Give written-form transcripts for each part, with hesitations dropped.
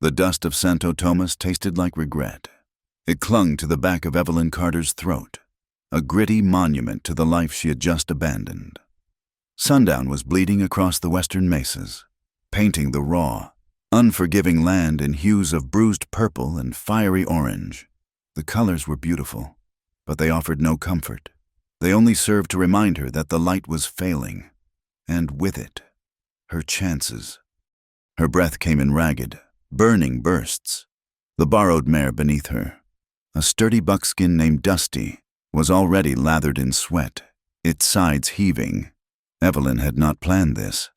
The dust of Santo Tomas tasted like regret. It clung to the back of Evelyn Carter's throat, a gritty monument to the life she had just abandoned. Sundown was bleeding across the western mesas, painting the raw, unforgiving land in hues of bruised purple and fiery orange. The colors were beautiful, but they offered no comfort. They only served to remind her that the light was failing, and with it, her chances. Her breath came in ragged, burning bursts. The borrowed mare beneath her, a sturdy buckskin named Dusty, was already lathered in sweat, its sides heaving. Evelyn had not planned this.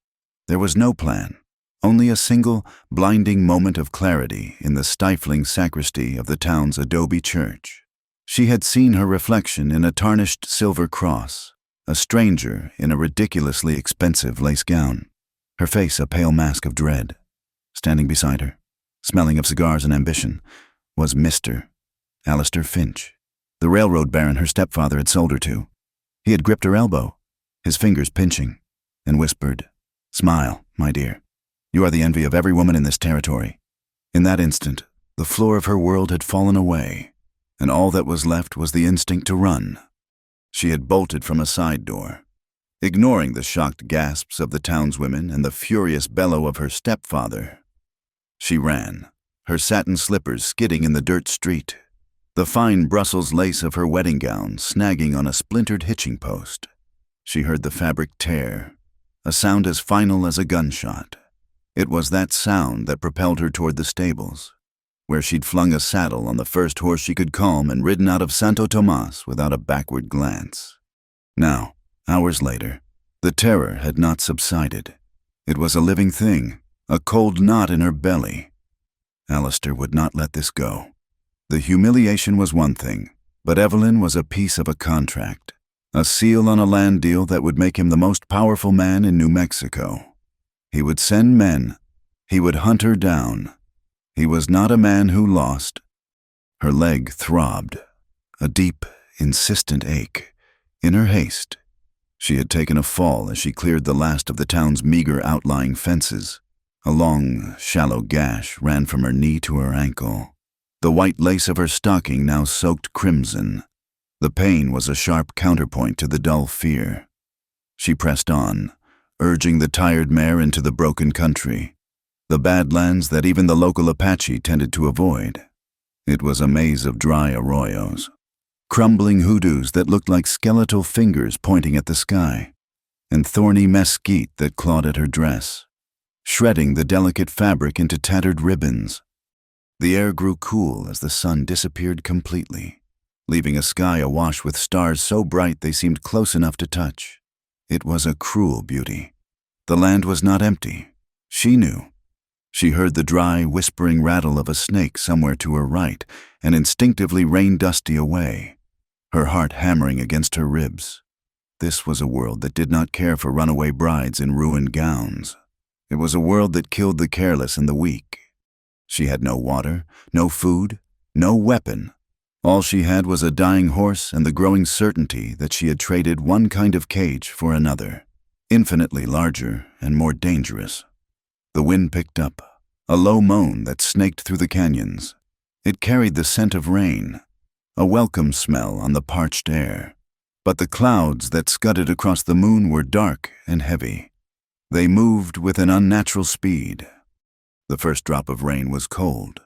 There was no plan, only a single, blinding moment of clarity in the stifling sacristy of the town's adobe church. She had seen her reflection in a tarnished silver cross, a stranger in a ridiculously expensive lace gown, her face a pale mask of dread. Standing beside her, smelling of cigars and ambition, was Mr. Alistair Finch, the railroad baron her stepfather had sold her to. He had gripped her elbow, his fingers pinching, and whispered, "Smile, my dear. You are the envy of every woman in this territory." In that instant, the floor of her world had fallen away, and all that was left was the instinct to run. She had bolted from a side door, ignoring the shocked gasps of the townswomen and the furious bellow of her stepfather. She ran, her satin slippers skidding in the dirt street, the fine Brussels lace of her wedding gown snagging on a splintered hitching post. She heard the fabric tear, a sound as final as a gunshot. It was that sound that propelled her toward the stables, where she'd flung a saddle on the first horse she could calm and ridden out of Santo Tomas without a backward glance. Now, hours later, the terror had not subsided. It was a living thing, a cold knot in her belly. Alistair would not let this go. The humiliation was one thing, but Evelyn was a piece of a contract, a seal on a land deal that would make him the most powerful man in New Mexico. He would send men. He would hunt her down. He was not a man who lost. Her leg throbbed, a deep, insistent ache. In her haste, she had taken a fall as she cleared the last of the town's meager outlying fences. A long, shallow gash ran from her knee to her ankle. The white lace of her stocking now soaked crimson. The pain was a sharp counterpoint to the dull fear. She pressed on, urging the tired mare into the broken country, the badlands that even the local Apache tended to avoid. It was a maze of dry arroyos, crumbling hoodoos that looked like skeletal fingers pointing at the sky, and thorny mesquite that clawed at her dress, shredding the delicate fabric into tattered ribbons. The air grew cool as the sun disappeared completely, leaving a sky awash with stars so bright they seemed close enough to touch. It was a cruel beauty. The land was not empty. She knew. She heard the dry, whispering rattle of a snake somewhere to her right and instinctively reined Dusty away, her heart hammering against her ribs. This was a world that did not care for runaway brides in ruined gowns. It was a world that killed the careless and the weak. She had no water, no food, no weapon. All she had was a dying horse and the growing certainty that she had traded one kind of cage for another, infinitely larger and more dangerous. The wind picked up, a low moan that snaked through the canyons. It carried the scent of rain, a welcome smell on the parched air. But the clouds that scudded across the moon were dark and heavy. They moved with an unnatural speed. The first drop of rain was cold,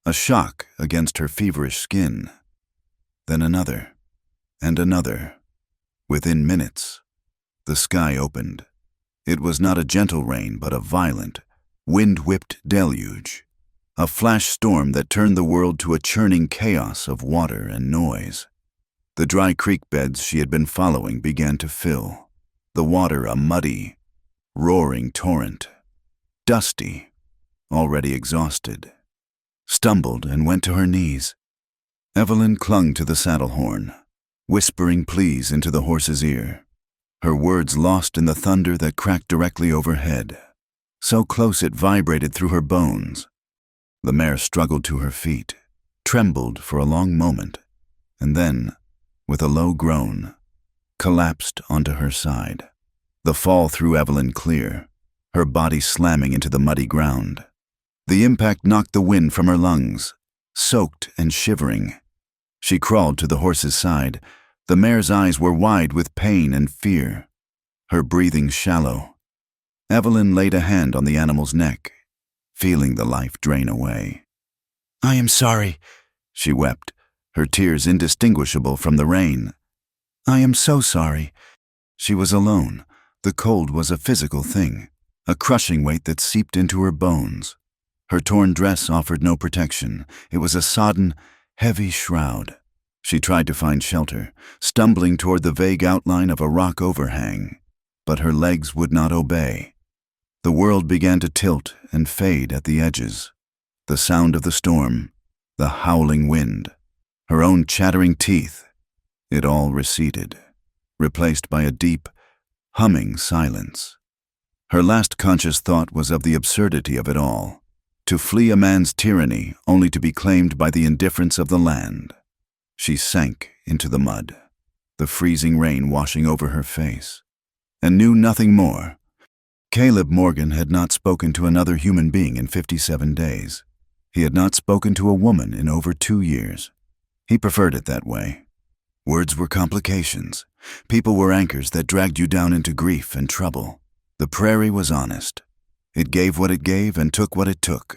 a shock against her feverish skin. Then another, and another. Within minutes, the sky opened. It was not a gentle rain, but a violent, wind-whipped deluge, a flash storm that turned the world to a churning chaos of water and noise. The dry creek beds she had been following began to fill, the water a muddy, roaring torrent. Dusty, already exhausted, stumbled and went to her knees. Evelyn clung to the saddle horn, whispering pleas into the horse's ear, her words lost in the thunder that cracked directly overhead, so close it vibrated through her bones. The mare struggled to her feet, trembled for a long moment, and then, with a low groan, collapsed onto her side. The fall threw Evelyn clear, her body slamming into the muddy ground. The impact knocked the wind from her lungs. Soaked and shivering, she crawled to the horse's side. The mare's eyes were wide with pain and fear, her breathing shallow. Evelyn laid a hand on the animal's neck, feeling the life drain away. "I am sorry," she wept, her tears indistinguishable from the rain. "I am so sorry." She was alone. The cold was a physical thing, a crushing weight that seeped into her bones. Her torn dress offered no protection. It was a sodden, heavy shroud. She tried to find shelter, stumbling toward the vague outline of a rock overhang, but her legs would not obey. The world began to tilt and fade at the edges. The sound of the storm, the howling wind, her own chattering teeth, it all receded, replaced by a deep, humming silence. Her last conscious thought was of the absurdity of it all. To flee a man's tyranny only to be claimed by the indifference of the land. She sank into the mud, the freezing rain washing over her face, and knew nothing more. Caleb Morgan had not spoken to another human being in 57 days. He had not spoken to a woman in over 2 years. He preferred it that way. Words were complications. People were anchors that dragged you down into grief and trouble. The prairie was honest. It gave what it gave and took what it took,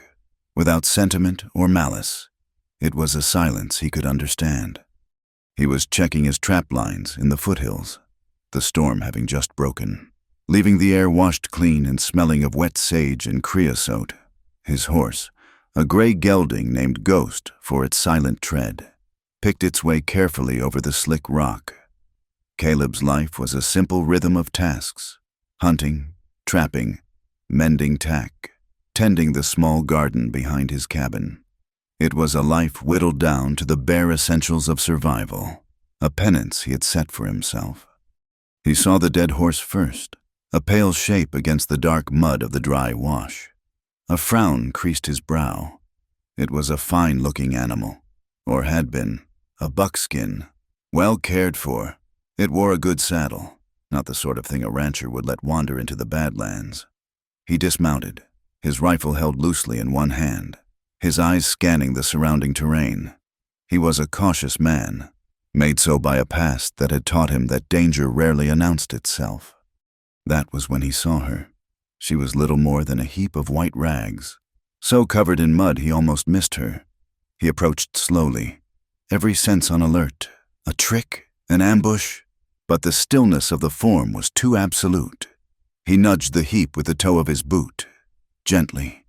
without sentiment or malice. It was a silence he could understand. He was checking his trap lines in the foothills, the storm having just broken, leaving the air washed clean and smelling of wet sage and creosote. His horse, a gray gelding named Ghost for its silent tread, picked its way carefully over the slick rock. Caleb's life was a simple rhythm of tasks: hunting, trapping, mending tack, tending the small garden behind his cabin. It was a life whittled down to the bare essentials of survival, a penance he had set for himself. He saw the dead horse first, a pale shape against the dark mud of the dry wash. A frown creased his brow. It was a fine-looking animal, or had been, a buckskin, well cared for. It wore a good saddle, not the sort of thing a rancher would let wander into the Badlands. He dismounted, his rifle held loosely in one hand, his eyes scanning the surrounding terrain. He was a cautious man, made so by a past that had taught him that danger rarely announced itself. That was when he saw her. She was little more than a heap of white rags, so covered in mud he almost missed her. He approached slowly, every sense on alert. A trick, an ambush, but the stillness of the form was too absolute. He nudged the heap with the toe of his boot, gently.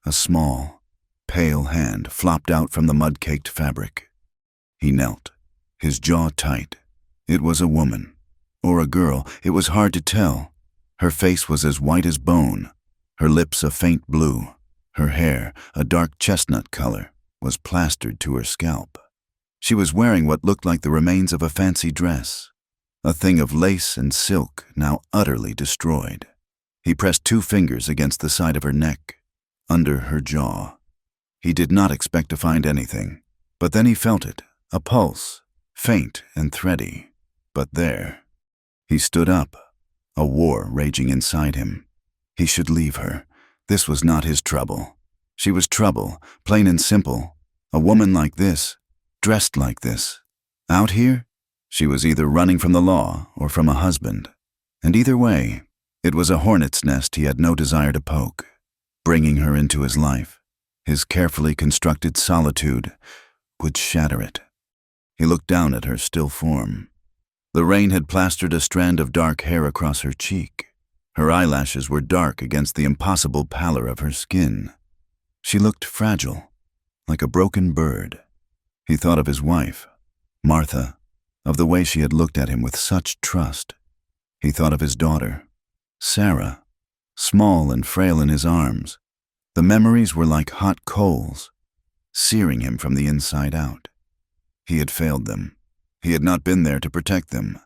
A small, pale hand flopped out from the mud-caked fabric. He knelt, his jaw tight. It was a woman, or a girl, it was hard to tell. Her face was as white as bone, her lips a faint blue. Her hair, a dark chestnut color, was plastered to her scalp. She was wearing what looked like the remains of a fancy dress, a thing of lace and silk now utterly destroyed. He pressed 2 fingers against the side of her neck, under her jaw. He did not expect to find anything, but then he felt it, a pulse, faint and thready, but there. He stood up, a war raging inside him. He should leave her. This was not his trouble. She was trouble, plain and simple. A woman like this, dressed like this. Out here, she was either running from the law or from a husband. And either way, it was a hornet's nest he had no desire to poke. Bringing her into his life, his carefully constructed solitude, would shatter it. He looked down at her still form. The rain had plastered a strand of dark hair across her cheek. Her eyelashes were dark against the impossible pallor of her skin. She looked fragile, like a broken bird. He thought of his wife, Martha, of the way she had looked at him with such trust. He thought of his daughter, Sarah, small and frail in his arms. The memories were like hot coals, searing him from the inside out. He had failed them. He had not been there to protect them.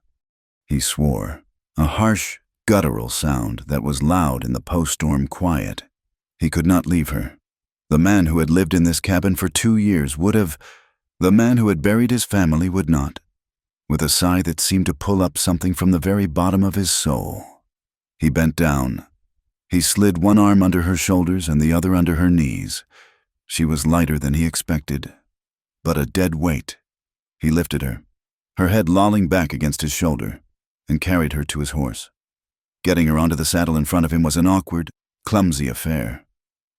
He swore, a harsh, guttural sound that was loud in the post-storm quiet. He could not leave her. The man who had lived in this cabin for 2 years would have. The man who had buried his family would not. With a sigh that seemed to pull up something from the very bottom of his soul, he bent down, He slid one arm under her shoulders and the other under her knees. She was lighter than he expected, but a dead weight. He lifted her head lolling back against his shoulder, and carried her to his horse. Getting her onto the saddle in front of him was an awkward, clumsy affair.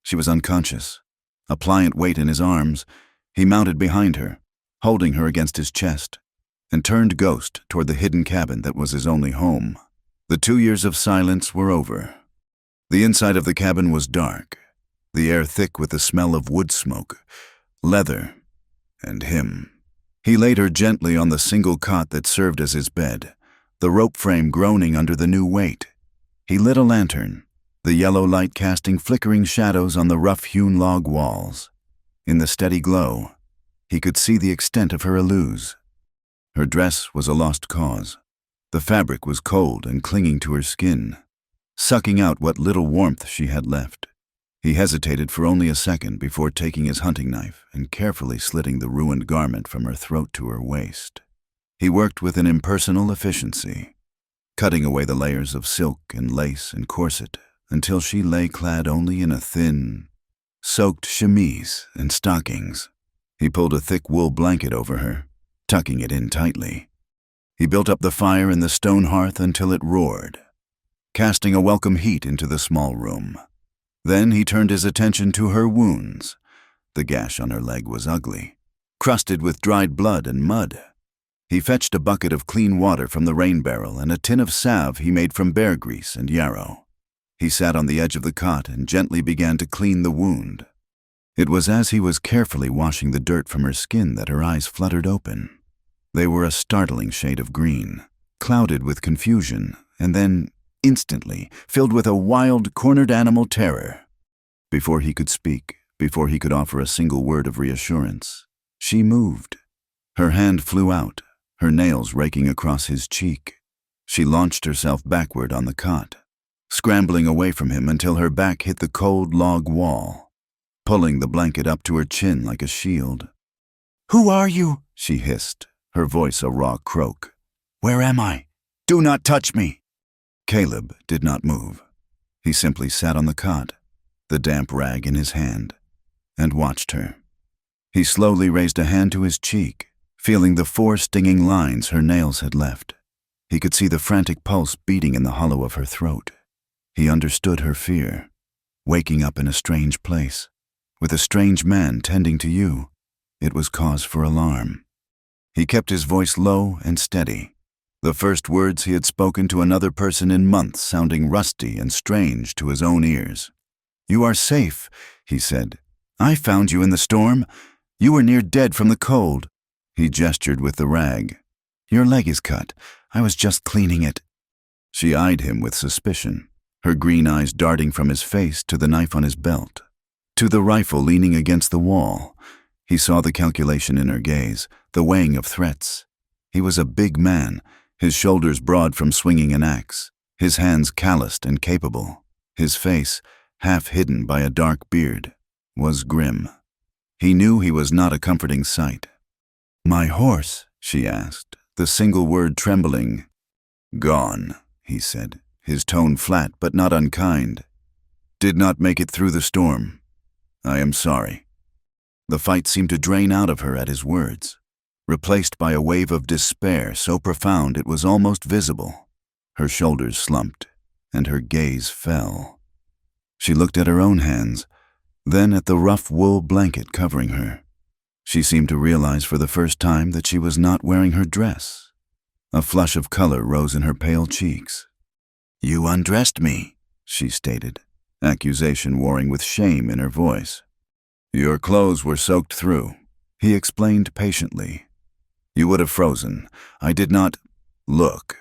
She was unconscious. A pliant weight in his arms, he mounted behind her, holding her against his chest, and turned ghost toward the hidden cabin that was his only home. The 2 years of silence were over. The inside of the cabin was dark, the air thick with the smell of wood smoke, leather, and him. He laid her gently on the single cot that served as his bed, the rope frame groaning under the new weight. He lit a lantern, the yellow light casting flickering shadows on the rough-hewn log walls. In the steady glow, he could see the extent of her illuse. Her dress was a lost cause. The fabric was cold and clinging to her skin, sucking out what little warmth she had left. He hesitated for only a second before taking his hunting knife and carefully slitting the ruined garment from her throat to her waist. He worked with an impersonal efficiency, cutting away the layers of silk and lace and corset until she lay clad only in a thin, soaked chemise and stockings. He pulled a thick wool blanket over her, tucking it in tightly. He built up the fire in the stone hearth until it roared, casting a welcome heat into the small room. Then he turned his attention to her wounds. The gash on her leg was ugly, crusted with dried blood and mud. He fetched a bucket of clean water from the rain barrel and a tin of salve he made from bear grease and yarrow. He sat on the edge of the cot and gently began to clean the wound. It was as he was carefully washing the dirt from her skin that her eyes fluttered open. They were a startling shade of green, clouded with confusion, and then, instantly, filled with a wild, cornered animal terror. Before he could speak, before he could offer a single word of reassurance, she moved. Her hand flew out, her nails raking across his cheek. She launched herself backward on the cot, scrambling away from him until her back hit the cold log wall, pulling the blanket up to her chin like a shield. "Who are you?" she hissed, her voice a raw croak. "Where am I? Do not touch me!" Caleb did not move. He simply sat on the cot, the damp rag in his hand, and watched her. He slowly raised a hand to his cheek, feeling the 4 stinging lines her nails had left. He could see the frantic pulse beating in the hollow of her throat. He understood her fear, waking up in a strange place, with a strange man tending to you. It was cause for alarm. He kept his voice low and steady, the first words he had spoken to another person in months sounding rusty and strange to his own ears. "You are safe," he said. "I found you in the storm. You were near dead from the cold." He gestured with the rag. "Your leg is cut. I was just cleaning it." She eyed him with suspicion, her green eyes darting from his face to the knife on his belt, to the rifle leaning against the wall. He saw the calculation in her gaze, the weighing of threats. He was a big man, his shoulders broad from swinging an axe, his hands calloused and capable. His face, half hidden by a dark beard, was grim. He knew he was not a comforting sight. "My horse?" she asked, the single word trembling. "Gone," he said, his tone flat but not unkind. "Did not make it through the storm. I am sorry." The fight seemed to drain out of her at his words, replaced by a wave of despair so profound it was almost visible. Her shoulders slumped, and her gaze fell. She looked at her own hands, then at the rough wool blanket covering her. She seemed to realize for the first time that she was not wearing her dress. A flush of color rose in her pale cheeks. "You undressed me," she stated, accusation warring with shame in her voice. "Your clothes were soaked through," he explained patiently. "You would have frozen. I did not look."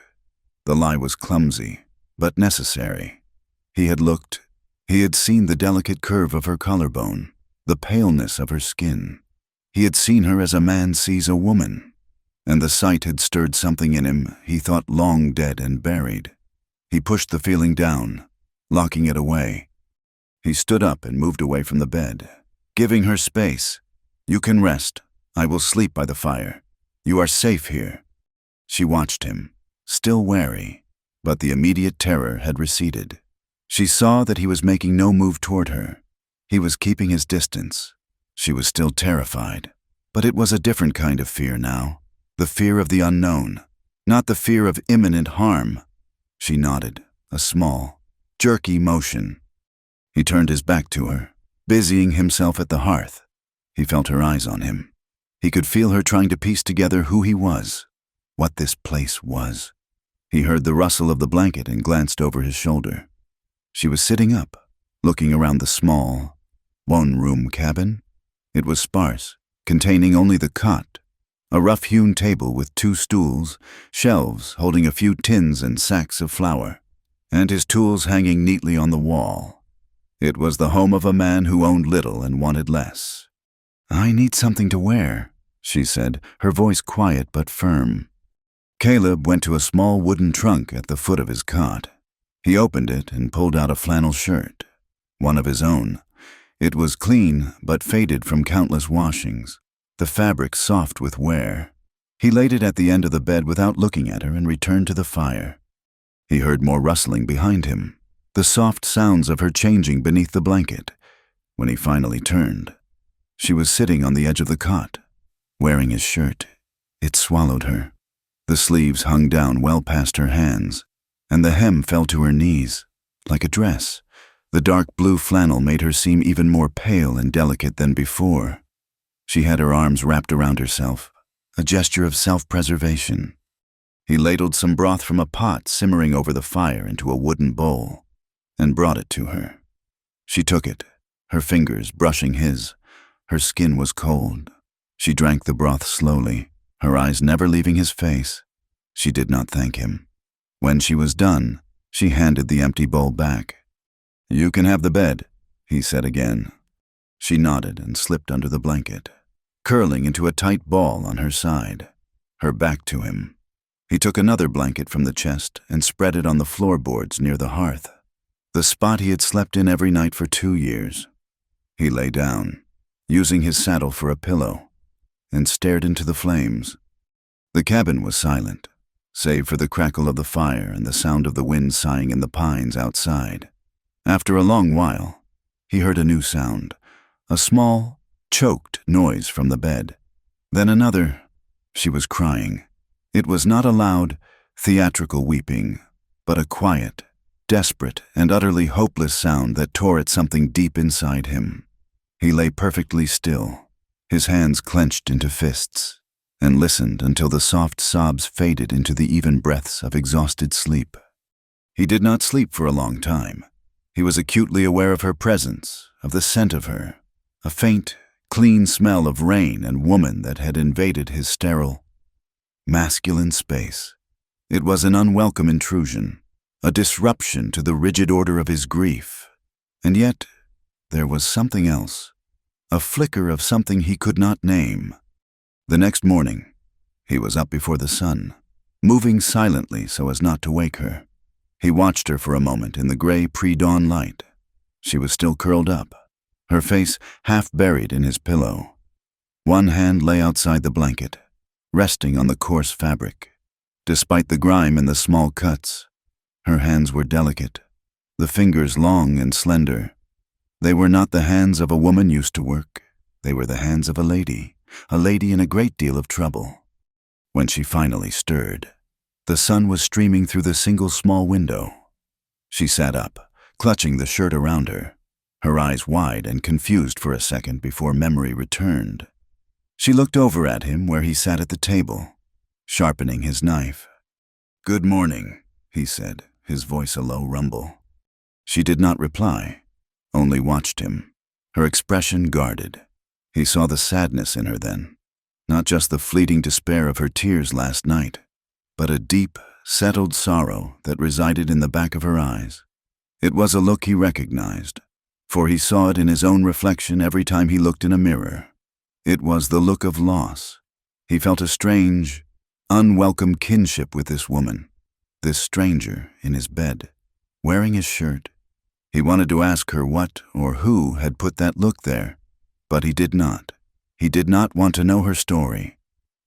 The lie was clumsy, but necessary. He had looked. He had seen the delicate curve of her collarbone, the paleness of her skin. He had seen her as a man sees a woman, and the sight had stirred something in him he thought long dead and buried. He pushed the feeling down, locking it away. He stood up and moved away from the bed, giving her space. "You can rest. I will sleep by the fire. You are safe here." She watched him, still wary, but the immediate terror had receded. She saw that he was making no move toward her. He was keeping his distance. She was still terrified, but it was a different kind of fear now, the fear of the unknown, not the fear of imminent harm. She nodded, a small, jerky motion. He turned his back to her, busying himself at the hearth. He felt her eyes on him. He could feel her trying to piece together who he was, what this place was. He heard the rustle of the blanket and glanced over his shoulder. She was sitting up, looking around the small, one-room cabin. It was sparse, containing only the cot, a rough-hewn table with 2 stools, shelves holding a few tins and sacks of flour, and his tools hanging neatly on the wall. It was the home of a man who owned little and wanted less. "I need something to wear," she said, her voice quiet but firm. Caleb went to a small wooden trunk at the foot of his cot. He opened it and pulled out a flannel shirt, one of his own. It was clean but faded from countless washings, the fabric soft with wear. He laid it at the end of the bed without looking at her and returned to the fire. He heard more rustling behind him, the soft sounds of her changing beneath the blanket. When he finally turned, she was sitting on the edge of the cot, wearing his shirt. It swallowed her. The sleeves hung down well past her hands, and the hem fell to her knees, like a dress. The dark blue flannel made her seem even more pale and delicate than before. She had her arms wrapped around herself, a gesture of self-preservation. He ladled some broth from a pot simmering over the fire into a wooden bowl, and brought it to her. She took it, her fingers brushing his. Her skin was cold. She drank the broth slowly, her eyes never leaving his face. She did not thank him. When she was done, she handed the empty bowl back. "You can have the bed," he said again. She nodded and slipped under the blanket, curling into a tight ball on her side, her back to him. He took another blanket from the chest and spread it on the floorboards near the hearth, the spot he had slept in every night for 2 years. He lay down, using his saddle for a pillow, and stared into the flames. The cabin was silent, save for the crackle of the fire and the sound of the wind sighing in the pines outside. After a long while, he heard a new sound, a small, choked noise from the bed. Then another. She was crying. It was not a loud, theatrical weeping, but a quiet, desperate, and utterly hopeless sound that tore at something deep inside him. He lay perfectly still, his hands clenched into fists, and listened until the soft sobs faded into the even breaths of exhausted sleep. He did not sleep for a long time. He was acutely aware of her presence, of the scent of her, a faint, clean smell of rain and woman that had invaded his sterile, masculine space. It was an unwelcome intrusion, a disruption to the rigid order of his grief. And yet, there was something else, a flicker of something he could not name. The next morning, he was up before the sun, moving silently so as not to wake her. He watched her for a moment in the gray pre-dawn light. She was still curled up, her face half buried in his pillow. One hand lay outside the blanket, resting on the coarse fabric. Despite the grime and the small cuts, her hands were delicate, the fingers long and slender. They were not the hands of a woman used to work. They were the hands of a lady in a great deal of trouble. When she finally stirred, the sun was streaming through the single small window. She sat up, clutching the shirt around her eyes wide and confused for a second before memory returned. She looked over at him where he sat at the table, sharpening his knife. "Good morning," he said, his voice a low rumble. She did not reply, only watched him, her expression guarded. He saw the sadness in her then, not just the fleeting despair of her tears last night, but a deep, settled sorrow that resided in the back of her eyes. It was a look he recognized, for he saw it in his own reflection every time he looked in a mirror. It was the look of loss. He felt a strange, unwelcome kinship with this woman, this stranger in his bed, wearing his shirt. He wanted to ask her what or who had put that look there, but he did not. He did not want to know her story.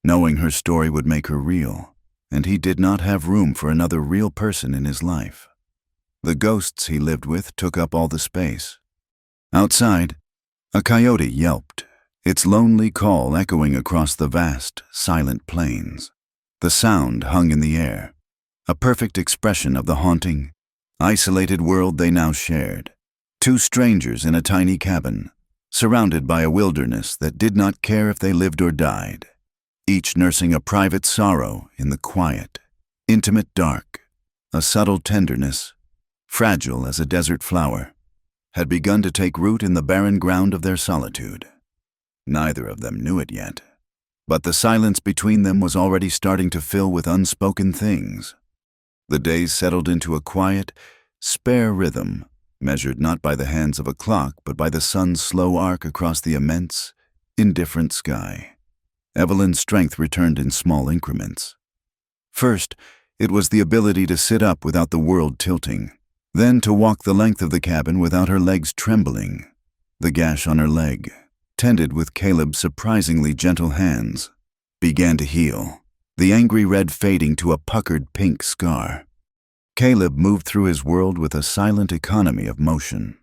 Knowing her story would make her real, and he did not have room for another real person in his life. The ghosts he lived with took up all the space. Outside, a coyote yelped, its lonely call echoing across the vast, silent plains. The sound hung in the air, a perfect expression of the haunting, isolated world they now shared. Two strangers in a tiny cabin, surrounded by a wilderness that did not care if they lived or died, each nursing a private sorrow in the quiet, intimate dark. A subtle tenderness, fragile as a desert flower, had begun to take root in the barren ground of their solitude. Neither of them knew it yet, but the silence between them was already starting to fill with unspoken things. The days settled into a quiet, spare rhythm, measured not by the hands of a clock but by the sun's slow arc across the immense, indifferent sky. Evelyn's strength returned in small increments. First, it was the ability to sit up without the world tilting, then to walk the length of the cabin without her legs trembling. The gash on her leg, tended with Caleb's surprisingly gentle hands, began to heal, the angry red fading to a puckered pink scar. Caleb moved through his world with a silent economy of motion.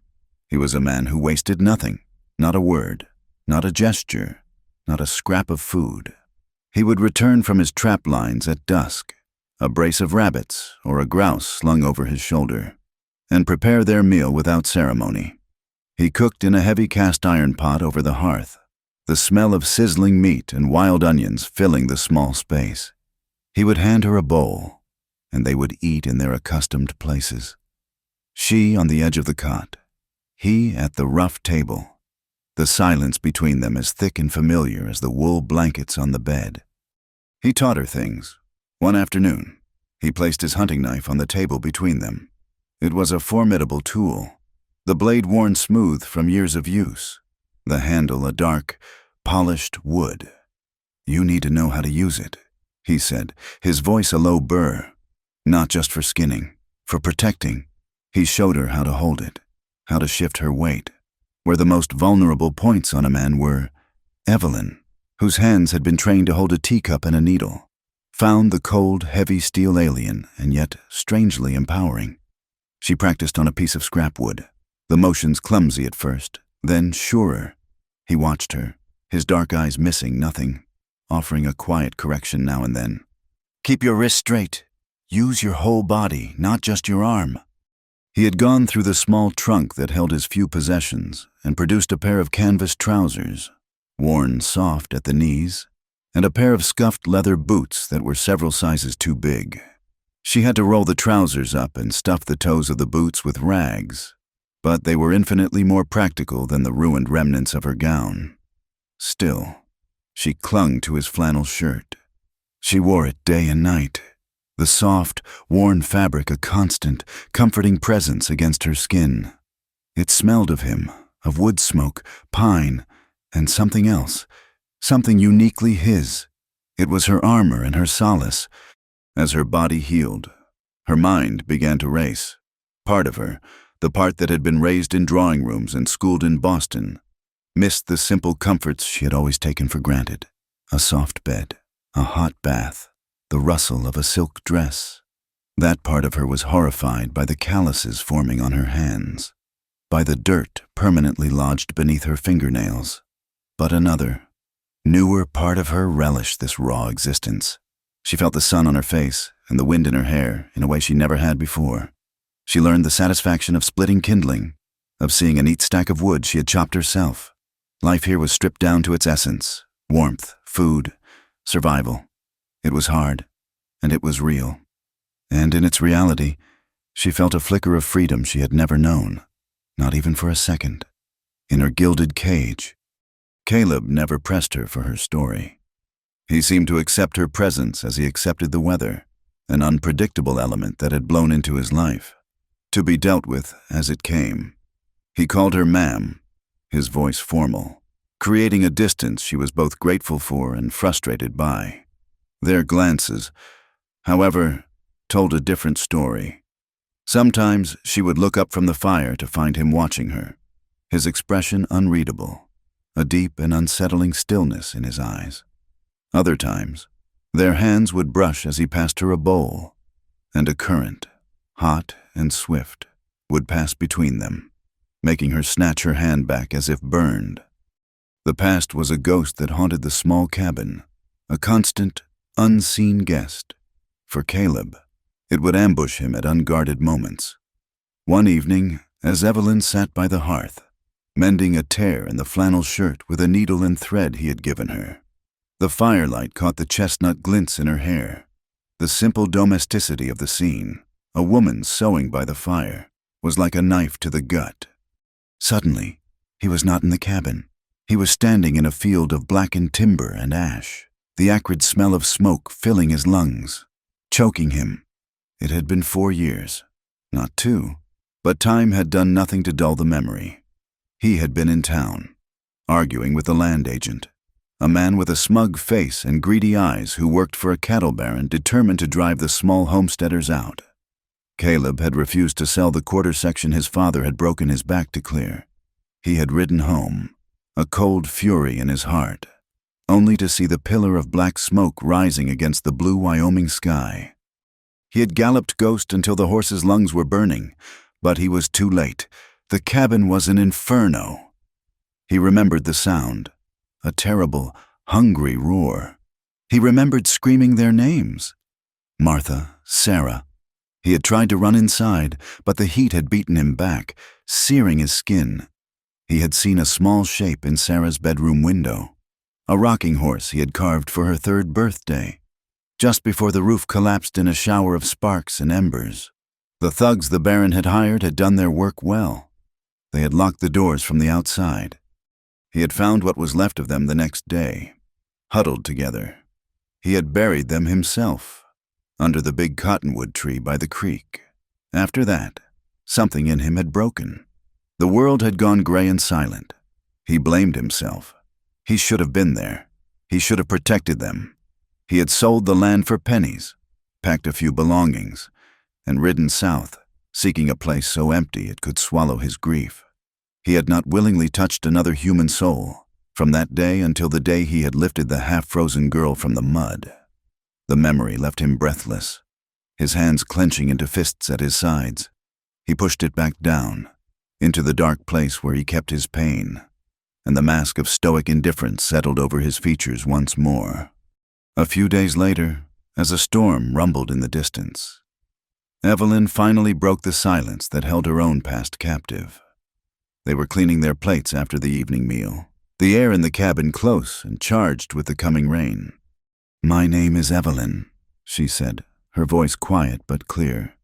He was a man who wasted nothing, not a word, not a gesture, not a scrap of food. He would return from his trap lines at dusk, a brace of rabbits or a grouse slung over his shoulder, and prepare their meal without ceremony. He cooked in a heavy cast-iron pot over the hearth, the smell of sizzling meat and wild onions filling the small space. He would hand her a bowl, and they would eat in their accustomed places. She on the edge of the cot, he at the rough table, the silence between them as thick and familiar as the wool blankets on the bed. He taught her things. One afternoon, he placed his hunting knife on the table between them. It was a formidable tool, the blade worn smooth from years of use, the handle a dark, polished wood. "You need to know how to use it," he said, his voice a low burr. "Not just for skinning, for protecting." He showed her how to hold it, how to shift her weight, where the most vulnerable points on a man were. Evelyn, whose hands had been trained to hold a teacup and a needle, found the cold, heavy steel alien and yet strangely empowering. She practiced on a piece of scrap wood, the motions clumsy at first, then surer. He watched her, his dark eyes missing nothing, offering a quiet correction now and then. "Keep your wrist straight. Use your whole body, not just your arm." He had gone through the small trunk that held his few possessions and produced a pair of canvas trousers, worn soft at the knees, and a pair of scuffed leather boots that were several sizes too big. She had to roll the trousers up and stuff the toes of the boots with rags, but they were infinitely more practical than the ruined remnants of her gown. Still, she clung to his flannel shirt. She wore it day and night, the soft, worn fabric a constant, comforting presence against her skin. It smelled of him, of wood smoke, pine, and something else, something uniquely his. It was her armor and her solace. As her body healed, her mind began to race. Part of her, the part that had been raised in drawing rooms and schooled in Boston, missed the simple comforts she had always taken for granted. A soft bed, a hot bath, the rustle of a silk dress. That part of her was horrified by the calluses forming on her hands, by the dirt permanently lodged beneath her fingernails. But another, newer part of her relished this raw existence. She felt the sun on her face and the wind in her hair in a way she never had before. She learned the satisfaction of splitting kindling, of seeing a neat stack of wood she had chopped herself. Life here was stripped down to its essence: warmth, food, survival. It was hard, and it was real. And in its reality, she felt a flicker of freedom she had never known, not even for a second. In her gilded cage, Caleb never pressed her for her story. He seemed to accept her presence as he accepted the weather, an unpredictable element that had blown into his life, to be dealt with as it came. He called her ma'am, his voice formal, creating a distance she was both grateful for and frustrated by. Their glances, however, told a different story. Sometimes she would look up from the fire to find him watching her, his expression unreadable, a deep and unsettling stillness in his eyes. Other times, their hands would brush as he passed her a bowl, and a current, hot and swift, would pass between them, making her snatch her hand back as if burned. The past was a ghost that haunted the small cabin, a constant, unseen guest. For Caleb, it would ambush him at unguarded moments. One evening, as Evelyn sat by the hearth, mending a tear in the flannel shirt with a needle and thread he had given her, the firelight caught the chestnut glints in her hair. The simple domesticity of the scene, a woman sewing by the fire, was like a knife to the gut. Suddenly, he was not in the cabin. He was standing in a field of blackened timber and ash, the acrid smell of smoke filling his lungs, choking him. It had been 4 years, not 2, but time had done nothing to dull the memory. He had been in town, arguing with the land agent, a man with a smug face and greedy eyes who worked for a cattle baron determined to drive the small homesteaders out. Caleb had refused to sell the quarter section his father had broken his back to clear. He had ridden home, a cold fury in his heart, only to see the pillar of black smoke rising against the blue Wyoming sky. He had galloped Ghost until the horse's lungs were burning, but he was too late. The cabin was an inferno. He remembered the sound, a terrible, hungry roar. He remembered screaming their names. Martha, Sarah. He had tried to run inside, but the heat had beaten him back, searing his skin. He had seen a small shape in Sarah's bedroom window, a rocking horse he had carved for her 3rd birthday, just before the roof collapsed in a shower of sparks and embers. The thugs the Baron had hired had done their work well. They had locked the doors from the outside. He had found what was left of them the next day, huddled together. He had buried them himself, under the big cottonwood tree by the creek. After that, something in him had broken. The world had gone gray and silent. He blamed himself. He should have been there. He should have protected them. He had sold the land for pennies, packed a few belongings, and ridden south, seeking a place so empty it could swallow his grief. He had not willingly touched another human soul, from that day until the day he had lifted the half-frozen girl from the mud. The memory left him breathless, his hands clenching into fists at his sides. He pushed it back down, into the dark place where he kept his pain, and the mask of stoic indifference settled over his features once more. A few days later, as a storm rumbled in the distance, Evelyn finally broke the silence that held her own past captive. They were cleaning their plates after the evening meal, the air in the cabin close and charged with the coming rain. "My name is Evelyn," she said, her voice quiet but clear.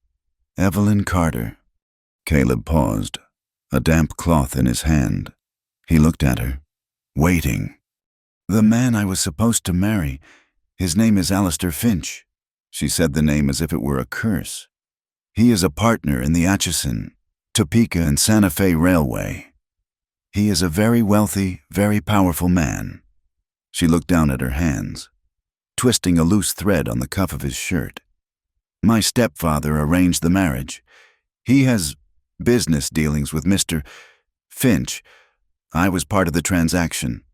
"Evelyn Carter." Caleb paused, a damp cloth in his hand. He looked at her, waiting. "The man I was supposed to marry, his name is Alistair Finch." She said the name as if it were a curse. "He is a partner in the Atchison, Topeka and Santa Fe Railway. He is a very wealthy, very powerful man." She looked down at her hands, twisting a loose thread on the cuff of his shirt. "My stepfather arranged the marriage. He has business dealings with Mr. Finch. I was part of the transaction."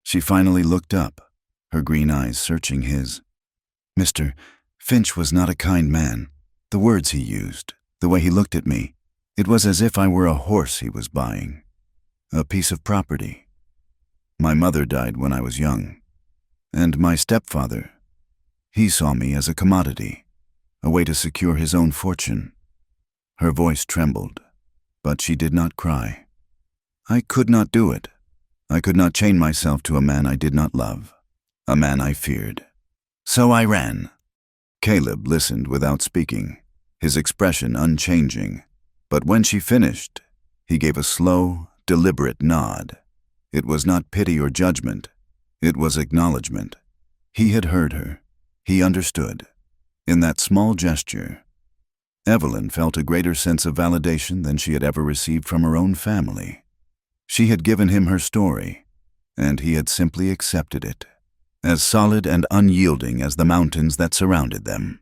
She finally looked up, her green eyes searching his. "Mr. Finch was not a kind man. The words he used, the way he looked at me, it was as if I were a horse he was buying, a piece of property. My mother died when I was young, and my stepfather, he saw me as a commodity, a way to secure his own fortune." Her voice trembled, but she did not cry. "I could not do it. I could not chain myself to a man I did not love, a man I feared. So I ran." Caleb listened without speaking, his expression unchanging. But when she finished, he gave a slow, deliberate nod. It was not pity or judgment. It was acknowledgement. He had heard her. He understood. In that small gesture, Evelyn felt a greater sense of validation than she had ever received from her own family. She had given him her story, and he had simply accepted it, as solid and unyielding as the mountains that surrounded them.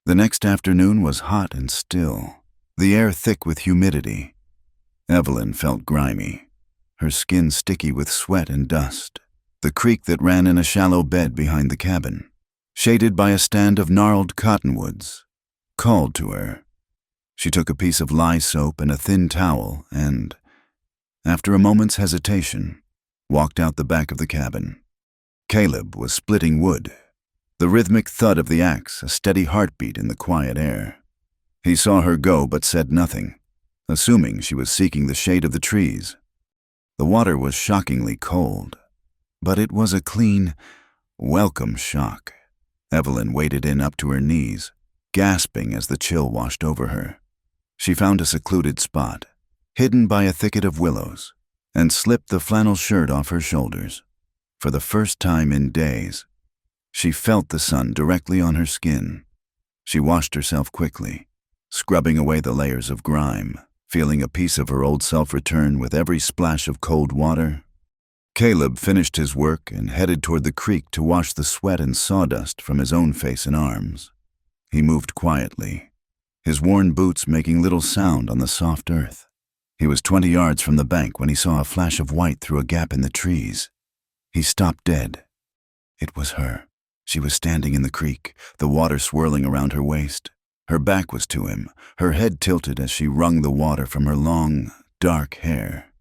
The next afternoon was hot and still, the air thick with humidity. Evelyn felt grimy, her skin sticky with sweat and dust. The creek that ran in a shallow bed behind the cabin, shaded by a stand of gnarled cottonwoods, called to her. She took a piece of lye soap and a thin towel and, after a moment's hesitation, walked out the back of the cabin. Caleb was splitting wood, the rhythmic thud of the axe a steady heartbeat in the quiet air. He saw her go but said nothing, assuming she was seeking the shade of the trees. The water was shockingly cold, but it was a clean, welcome shock. Evelyn waded in up to her knees, gasping as the chill washed over her. She found a secluded spot, hidden by a thicket of willows, and slipped the flannel shirt off her shoulders. For the first time in days, she felt the sun directly on her skin. She washed herself quickly, scrubbing away the layers of grime, feeling a piece of her old self return with every splash of cold water. Caleb finished his work and headed toward the creek to wash the sweat and sawdust from his own face and arms. He moved quietly, his worn boots making little sound on the soft earth. He was 20 yards from the bank when he saw a flash of white through a gap in the trees. He stopped dead. It was her. She was standing in the creek, the water swirling around her waist. Her back was to him, her head tilted as she wrung the water from her long, dark hair.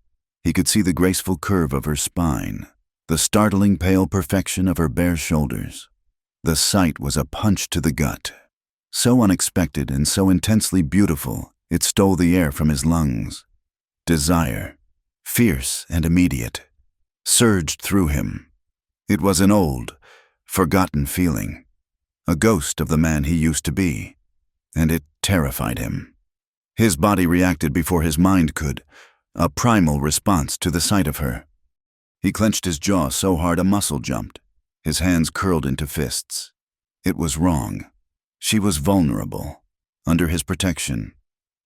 He could see the graceful curve of her spine, the startling pale perfection of her bare shoulders. The sight was a punch to the gut. So unexpected and so intensely beautiful, it stole the air from his lungs. Desire, fierce and immediate, surged through him. It was an old, forgotten feeling, a ghost of the man he used to be, and it terrified him. His body reacted before his mind could, a primal response to the sight of her. He clenched his jaw so hard a muscle jumped, his hands curled into fists. It was wrong. She was vulnerable, under his protection.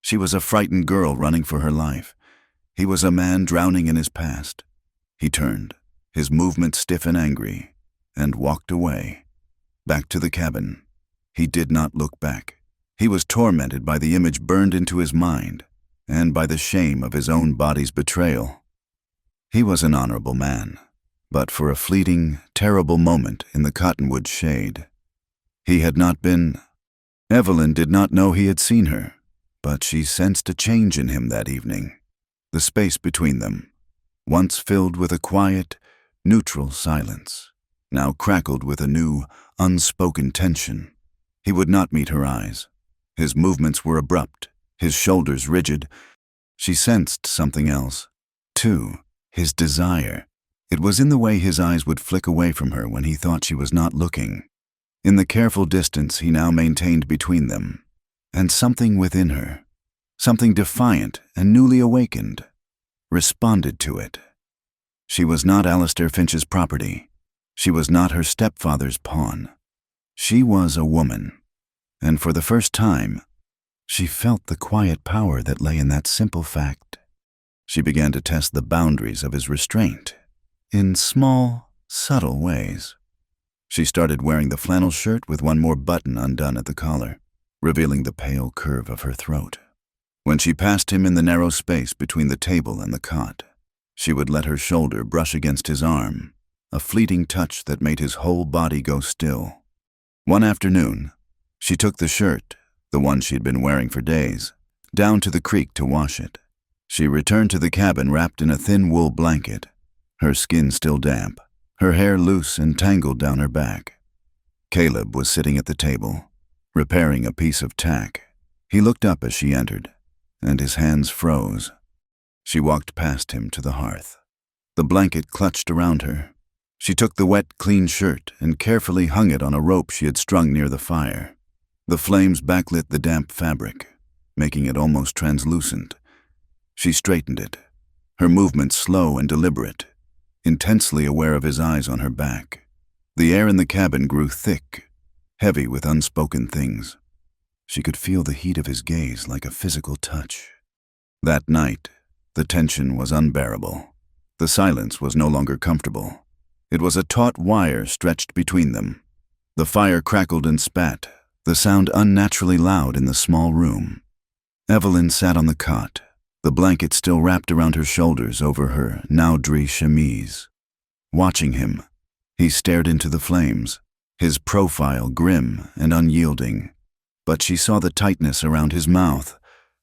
She was a frightened girl running for her life. He was a man drowning in his past. He turned, his movement stiff and angry, and walked away, back to the cabin. He did not look back. He was tormented by the image burned into his mind, and by the shame of his own body's betrayal. He was an honorable man, but for a fleeting, terrible moment in the cottonwood shade, he had not been. Evelyn did not know he had seen her, but she sensed a change in him that evening. The space between them, once filled with a quiet, neutral silence, now crackled with a new, unspoken tension. He would not meet her eyes. His movements were abrupt, his shoulders rigid. She sensed something else, too, his desire. It was in the way his eyes would flick away from her when he thought she was not looking, in the careful distance he now maintained between them, and something within her, something defiant and newly awakened, responded to it. She was not Alistair Finch's property. She was not her stepfather's pawn. She was a woman, and for the first time, she felt the quiet power that lay in that simple fact. She began to test the boundaries of his restraint, in small, subtle ways. She started wearing the flannel shirt with one more button undone at the collar, revealing the pale curve of her throat. When she passed him in the narrow space between the table and the cot, she would let her shoulder brush against his arm, a fleeting touch that made his whole body go still. One afternoon, she took the shirt, the one she'd been wearing for days, down to the creek to wash it. She returned to the cabin wrapped in a thin wool blanket, her skin still damp, her hair loose and tangled down her back. Caleb was sitting at the table, repairing a piece of tack. He looked up as she entered, and his hands froze. She walked past him to the hearth. The blanket clutched around her. She took the wet, clean shirt and carefully hung it on a rope she had strung near the fire. The flames backlit the damp fabric, making it almost translucent. She straightened it, her movements slow and deliberate, intensely aware of his eyes on her back. The air in the cabin grew thick, heavy with unspoken things. She could feel the heat of his gaze like a physical touch. That night, the tension was unbearable. The silence was no longer comfortable. It was a taut wire stretched between them. The fire crackled and spat, the sound unnaturally loud in the small room. Evelyn sat on the cot, the blanket still wrapped around her shoulders over her Naudry chemise. Watching him, he stared into the flames, his profile grim and unyielding. But she saw the tightness around his mouth,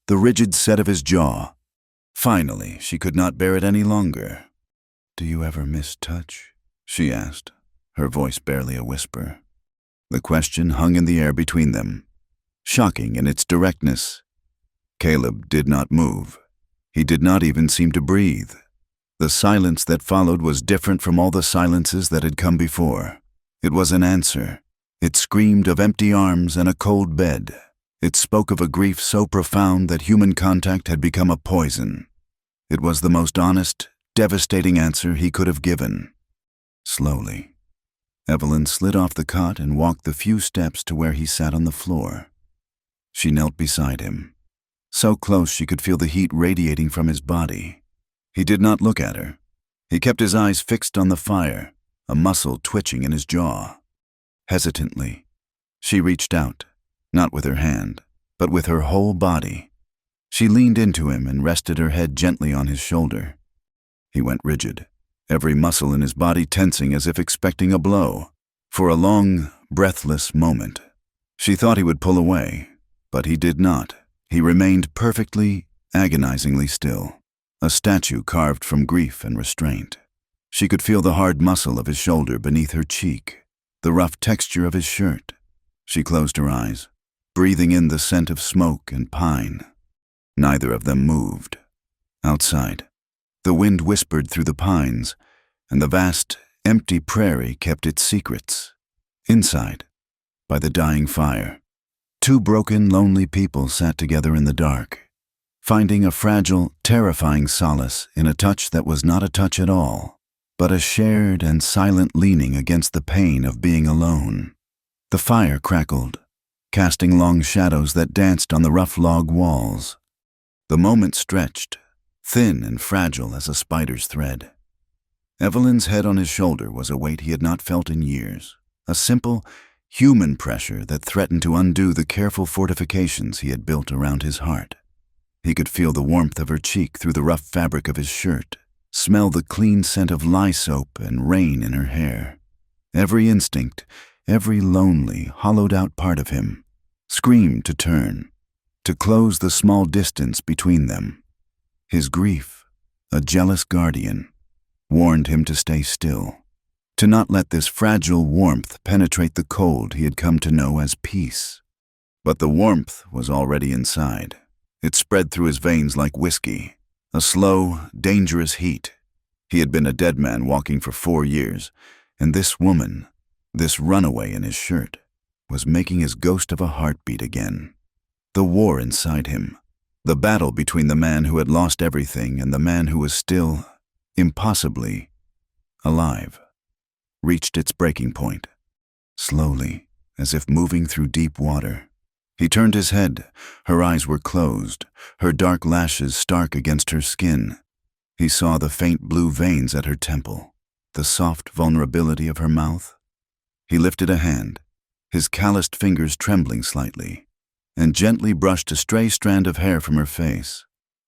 the rigid set of his jaw. Finally, she could not bear it any longer. "Do you ever miss touch?" she asked, her voice barely a whisper. The question hung in the air between them, shocking in its directness. Caleb did not move. He did not even seem to breathe. The silence that followed was different from all the silences that had come before. It was an answer. It screamed of empty arms and a cold bed. It spoke of a grief so profound that human contact had become a poison. It was the most honest, devastating answer he could have given. Slowly, Evelyn slid off the cot and walked the few steps to where he sat on the floor. She knelt beside him, so close she could feel the heat radiating from his body. He did not look at her. He kept his eyes fixed on the fire, a muscle twitching in his jaw. Hesitantly, she reached out, not with her hand, but with her whole body. She leaned into him and rested her head gently on his shoulder. He went rigid, every muscle in his body tensing as if expecting a blow. For a long, breathless moment, she thought he would pull away, but he did not. He remained perfectly, agonizingly still, a statue carved from grief and restraint. She could feel the hard muscle of his shoulder beneath her cheek, the rough texture of his shirt. She closed her eyes, breathing in the scent of smoke and pine. Neither of them moved. Outside, the wind whispered through the pines, and the vast, empty prairie kept its secrets. Inside, by the dying fire, two broken, lonely people sat together in the dark, finding a fragile, terrifying solace in a touch that was not a touch at all, but a shared and silent leaning against the pain of being alone. The fire crackled, casting long shadows that danced on the rough log walls. The moment stretched, thin and fragile as a spider's thread. Evelyn's head on his shoulder was a weight he had not felt in years, a simple, human pressure that threatened to undo the careful fortifications he had built around his heart. He could feel the warmth of her cheek through the rough fabric of his shirt, smell the clean scent of lye soap and rain in her hair. Every instinct, every lonely, hollowed-out part of him, screamed to turn, to close the small distance between them. His grief, a jealous guardian, warned him to stay still, to not let this fragile warmth penetrate the cold he had come to know as peace. But the warmth was already inside. It spread through his veins like whiskey, a slow, dangerous heat. He had been a dead man walking for 4 years, and this woman, this runaway in his shirt, was making his ghost of a heartbeat again. The war inside him, the battle between the man who had lost everything and the man who was still, impossibly, alive, reached its breaking point. Slowly, as if moving through deep water, he turned his head. Her eyes were closed, her dark lashes stark against her skin. He saw the faint blue veins at her temple, the soft vulnerability of her mouth. He lifted a hand, his calloused fingers trembling slightly, and gently brushed a stray strand of hair from her face.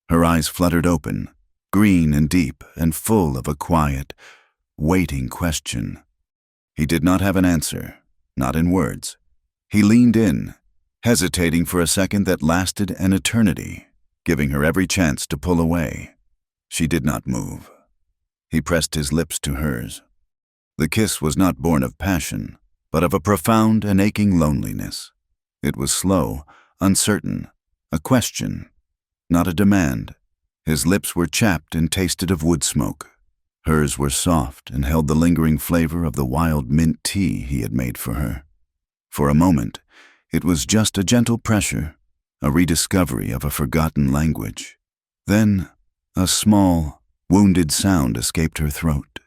Her eyes fluttered open, green and deep and full of a quiet, waiting question. He did not have an answer, not in words. He leaned in, hesitating for a second that lasted an eternity, giving her every chance to pull away. She did not move. He pressed his lips to hers. The kiss was not born of passion, but of a profound and aching loneliness. It was slow, uncertain, a question, not a demand. His lips were chapped and tasted of wood smoke. Hers were soft and held the lingering flavor of the wild mint tea he had made for her. For a moment, it was just a gentle pressure, a rediscovery of a forgotten language. Then, a small, wounded sound escaped her throat,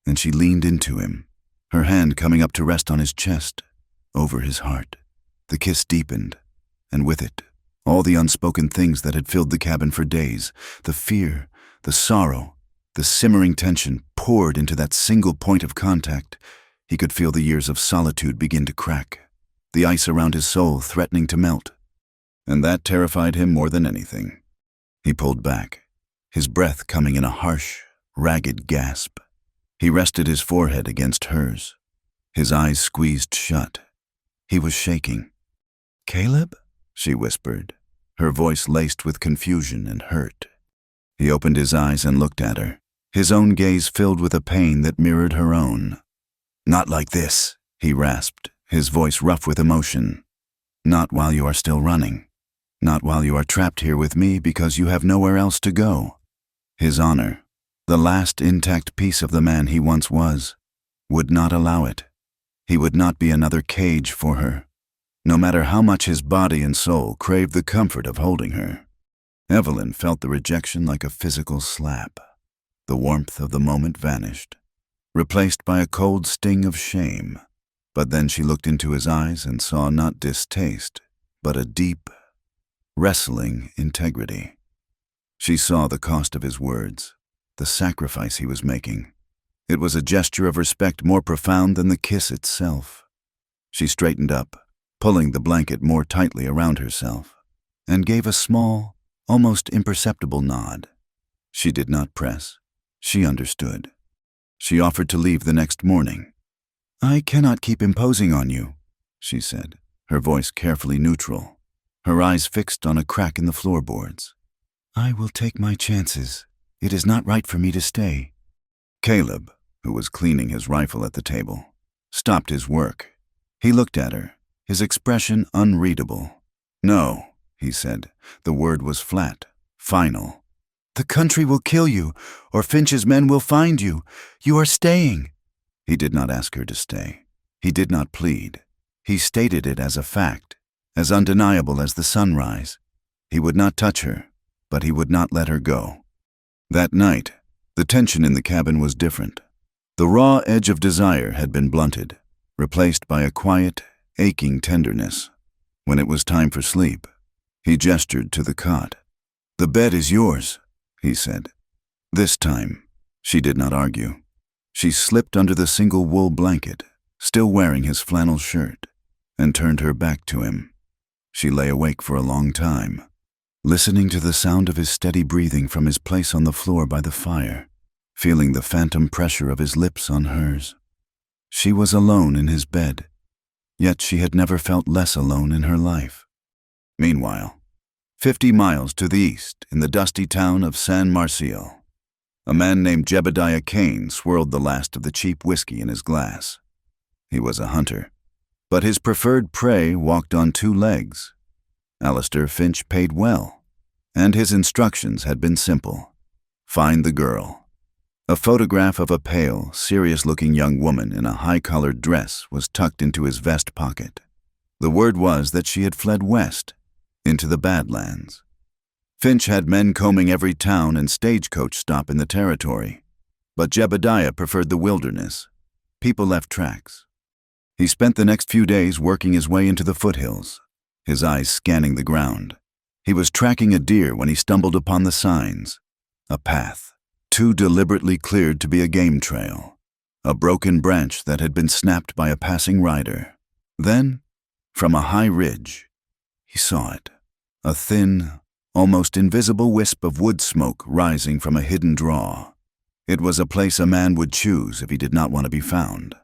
and she leaned into him, her hand coming up to rest on his chest, over his heart. The kiss deepened, and with it, all the unspoken things that had filled the cabin for days, the fear, the sorrow, the simmering tension poured into that single point of contact. He could feel the years of solitude begin to crack, the ice around his soul threatening to melt. And that terrified him more than anything. He pulled back, his breath coming in a harsh, ragged gasp. He rested his forehead against hers, his eyes squeezed shut. He was shaking. "Caleb?" she whispered, her voice laced with confusion and hurt. He opened his eyes and looked at her, his own gaze filled with a pain that mirrored her own. "Not like this," he rasped, his voice rough with emotion. "Not while you are still running. Not while you are trapped here with me because you have nowhere else to go." His honor, the last intact piece of the man he once was, would not allow it. He would not be another cage for her, no matter how much his body and soul craved the comfort of holding her. Evelyn felt the rejection like a physical slap. The warmth of the moment vanished, replaced by a cold sting of shame. But then she looked into his eyes and saw not distaste, but a deep, wrestling integrity. She saw the cost of his words, the sacrifice he was making. It was a gesture of respect more profound than the kiss itself. She straightened up, pulling the blanket more tightly around herself, and gave a small, almost imperceptible nod. She did not press. She understood. She offered to leave the next morning. "I cannot keep imposing on you," she said, her voice carefully neutral, her eyes fixed on a crack in the floorboards. "I will take my chances. It is not right for me to stay." Caleb, who was cleaning his rifle at the table, stopped his work. He looked at her, his expression unreadable. "No," he said. The word was flat, final. "The country will kill you, or Finch's men will find you. You are staying." He did not ask her to stay. He did not plead. He stated it as a fact, as undeniable as the sunrise. He would not touch her, but he would not let her go. That night, the tension in the cabin was different. The raw edge of desire had been blunted, replaced by a quiet, aching tenderness. When it was time for sleep, he gestured to the cot. "The bed is yours," he said. This time, she did not argue. She slipped under the single wool blanket, still wearing his flannel shirt, and turned her back to him. She lay awake for a long time, listening to the sound of his steady breathing from his place on the floor by the fire, feeling the phantom pressure of his lips on hers. She was alone in his bed, yet she had never felt less alone in her life. Meanwhile, 50 miles to the east, in the dusty town of San Marcial, a man named Jebediah Kane swirled the last of the cheap whiskey in his glass. He was a hunter, but his preferred prey walked on 2 legs. Alistair Finch paid well, and his instructions had been simple. Find the girl. A photograph of a pale, serious-looking young woman in a high-collared dress was tucked into his vest pocket. The word was that she had fled west, into the Badlands. Finch had men combing every town and stagecoach stop in the territory, but Jebediah preferred the wilderness. People left tracks. He spent the next few days working his way into the foothills, his eyes scanning the ground. He was tracking a deer when he stumbled upon the signs. A path, too deliberately cleared to be a game trail. A broken branch that had been snapped by a passing rider. Then, from a high ridge, he saw it. A thin, almost invisible wisp of wood smoke rising from a hidden draw. It was a place a man would choose if he did not want to be found.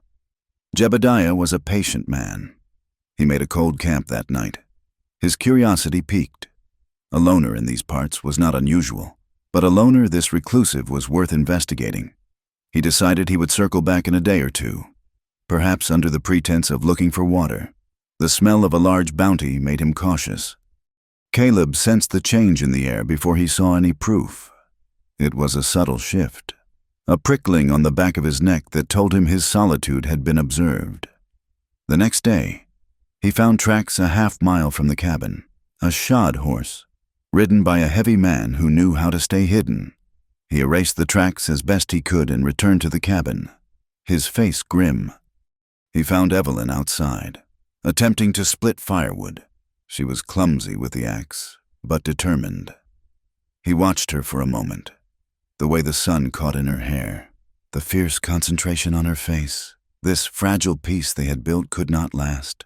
Jebediah was a patient man. He made a cold camp that night. His curiosity piqued. A loner in these parts was not unusual, but a loner this reclusive was worth investigating. He decided he would circle back in a day or two, perhaps under the pretense of looking for water. The smell of a large bounty made him cautious. Caleb sensed the change in the air before he saw any proof. It was a subtle shift, a prickling on the back of his neck that told him his solitude had been observed. The next day, he found tracks a half-mile from the cabin, a shod horse, ridden by a heavy man who knew how to stay hidden. He erased the tracks as best he could and returned to the cabin, his face grim. He found Evelyn outside, attempting to split firewood. She was clumsy with the axe, but determined. He watched her for a moment, the way the sun caught in her hair, the fierce concentration on her face. This fragile piece they had built could not last.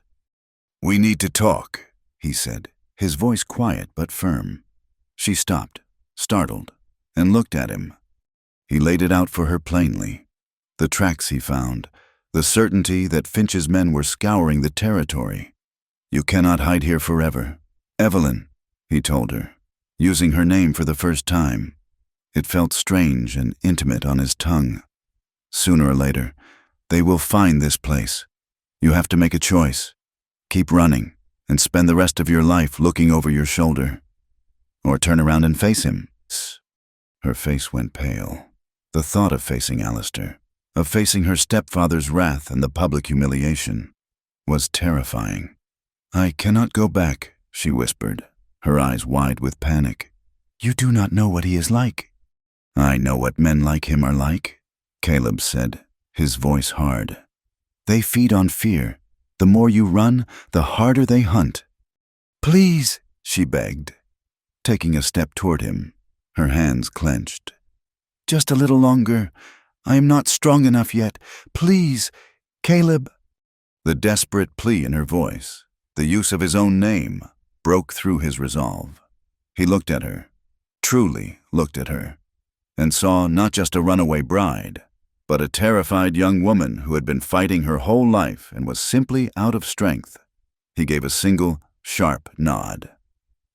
"We need to talk," he said, his voice quiet but firm. She stopped, startled, and looked at him. He laid it out for her plainly. The tracks he found, the certainty that Finch's men were scouring the territory. "You cannot hide here forever. Evelyn," he told her, using her name for the first time. It felt strange and intimate on his tongue. Sooner or later, they will find this place. You have to make a choice. Keep running and spend the rest of your life looking over your shoulder. Or turn around and face him. Her face went pale. The thought of facing Alistair, of facing her stepfather's wrath and the public humiliation, was terrifying. "I cannot go back," she whispered, her eyes wide with panic. "You do not know what he is like." "I know what men like him are like," Caleb said, his voice hard. "They feed on fear. The more you run, the harder they hunt." "Please," she begged, taking a step toward him, her hands clenched. "Just a little longer. I am not strong enough yet. Please, Caleb." The desperate plea in her voice, the use of his own name, broke through his resolve. He looked at her, truly looked at her, and saw not just a runaway bride, but a terrified young woman who had been fighting her whole life and was simply out of strength. He gave a single, sharp nod.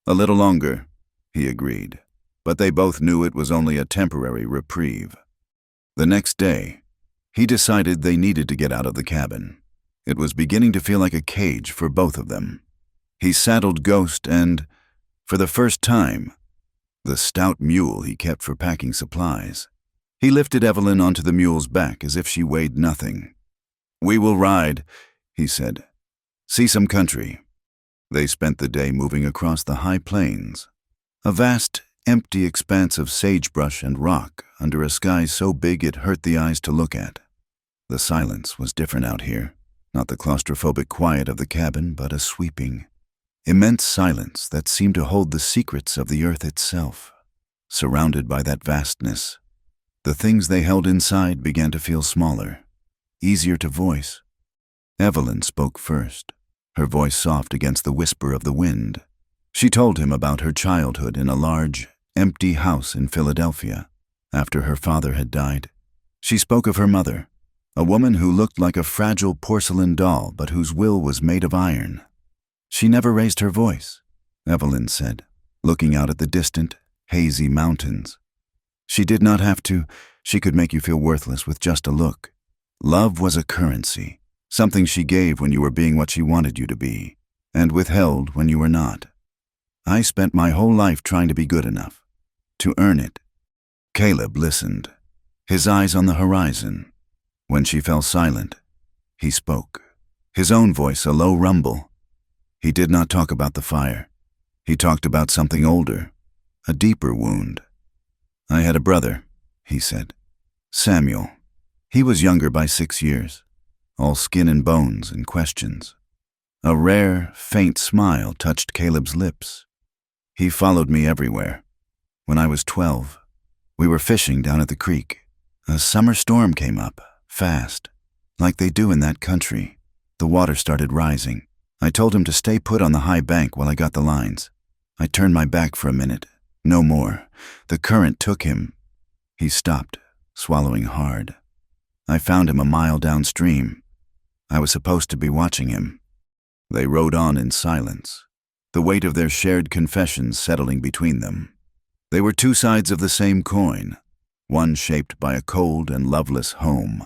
"A little longer," he agreed, but they both knew it was only a temporary reprieve. The next day, he decided they needed to get out of the cabin. It was beginning to feel like a cage for both of them. He saddled Ghost and, for the first time, the stout mule he kept for packing supplies. He lifted Evelyn onto the mule's back as if she weighed nothing. "We will ride," he said. "See some country." They spent the day moving across the high plains, a vast, empty expanse of sagebrush and rock under a sky so big it hurt the eyes to look at. The silence was different out here, not the claustrophobic quiet of the cabin, but a sweeping, immense silence that seemed to hold the secrets of the earth itself. Surrounded by that vastness, the things they held inside began to feel smaller, easier to voice. Evelyn spoke first, her voice soft against the whisper of the wind. She told him about her childhood in a large, empty house in Philadelphia after her father had died. She spoke of her mother, a woman who looked like a fragile porcelain doll but whose will was made of iron. "She never raised her voice," Evelyn said, looking out at the distant, hazy mountains. "She did not have to. She could make you feel worthless with just a look. Love was a currency, something she gave when you were being what she wanted you to be, and withheld when you were not. I spent my whole life trying to be good enough, to earn it." Caleb listened, his eyes on the horizon. When she fell silent, he spoke, his own voice a low rumble. He did not talk about the fire. He talked about something older, a deeper wound. "I had a brother," he said. "Samuel. He was younger by 6 years, all skin and bones and questions." A rare, faint smile touched Caleb's lips. "He followed me everywhere. When I was 12, we were fishing down at the creek. A summer storm came up, fast, like they do in that country. The water started rising. I told him to stay put on the high bank while I got the lines. I turned my back for a minute. No more. The current took him." He stopped, swallowing hard. "I found him a mile downstream. I was supposed to be watching him." They rode on in silence, the weight of their shared confessions settling between them. They were two sides of the same coin, one shaped by a cold and loveless home,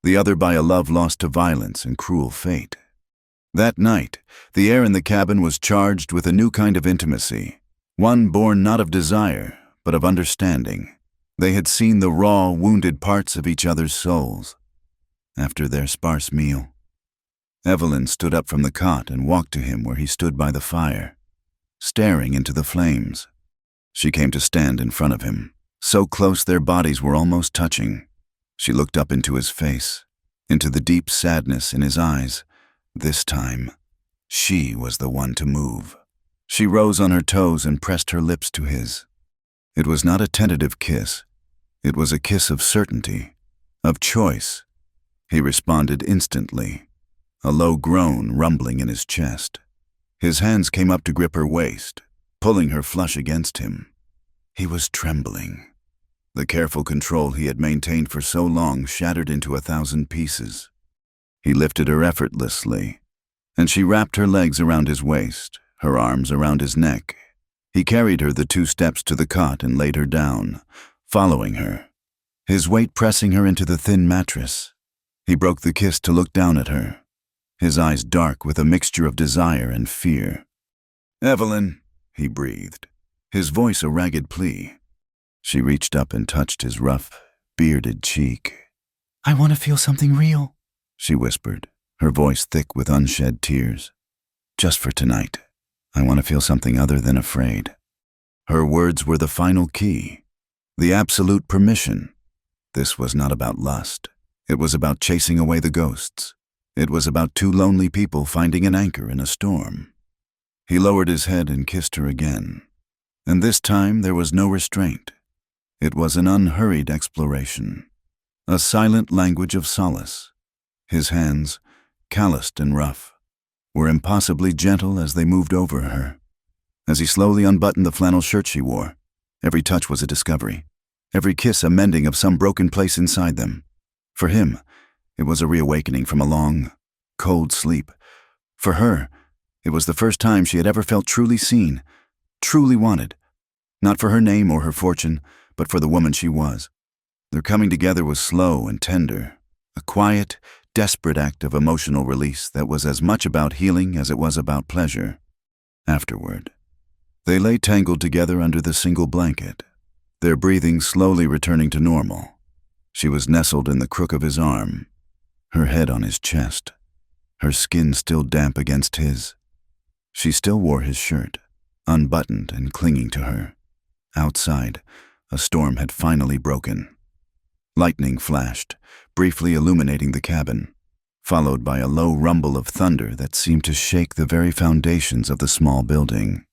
the other by a love lost to violence and cruel fate. That night, the air in the cabin was charged with a new kind of intimacy, one born not of desire, but of understanding. They had seen the raw, wounded parts of each other's souls. After their sparse meal, Evelyn stood up from the cot and walked to him where he stood by the fire, staring into the flames. She came to stand in front of him, so close their bodies were almost touching. She looked up into his face, into the deep sadness in his eyes. This time, she was the one to move. She rose on her toes and pressed her lips to his. It was not a tentative kiss. It was a kiss of certainty, of choice. He responded instantly, a low groan rumbling in his chest. His hands came up to grip her waist, pulling her flush against him. He was trembling. The careful control he had maintained for so long shattered into 1,000 pieces. He lifted her effortlessly, and she wrapped her legs around his waist, her arms around his neck. He carried her the 2 steps to the cot and laid her down, following her, his weight pressing her into the thin mattress. He broke the kiss to look down at her, his eyes dark with a mixture of desire and fear. "Evelyn," he breathed, his voice a ragged plea. She reached up and touched his rough, bearded cheek. "I want to feel something real," she whispered, her voice thick with unshed tears. "Just for tonight. I want to feel something other than afraid." Her words were the final key, the absolute permission. This was not about lust. It was about chasing away the ghosts. It was about 2 lonely people finding an anchor in a storm. He lowered his head and kissed her again. And this time there was no restraint. It was an unhurried exploration, a silent language of solace. His hands, calloused and rough, were impossibly gentle as they moved over her. As he slowly unbuttoned the flannel shirt she wore, every touch was a discovery, every kiss a mending of some broken place inside them. For him, it was a reawakening from a long, cold sleep. For her, it was the first time she had ever felt truly seen, truly wanted, not for her name or her fortune, but for the woman she was. Their coming together was slow and tender, a quiet, desperate act of emotional release that was as much about healing as it was about pleasure. Afterward, they lay tangled together under the single blanket, their breathing slowly returning to normal. She was nestled in the crook of his arm, her head on his chest, her skin still damp against his. She still wore his shirt, unbuttoned and clinging to her. Outside, a storm had finally broken. Lightning flashed, briefly illuminating the cabin, followed by a low rumble of thunder that seemed to shake the very foundations of the small building.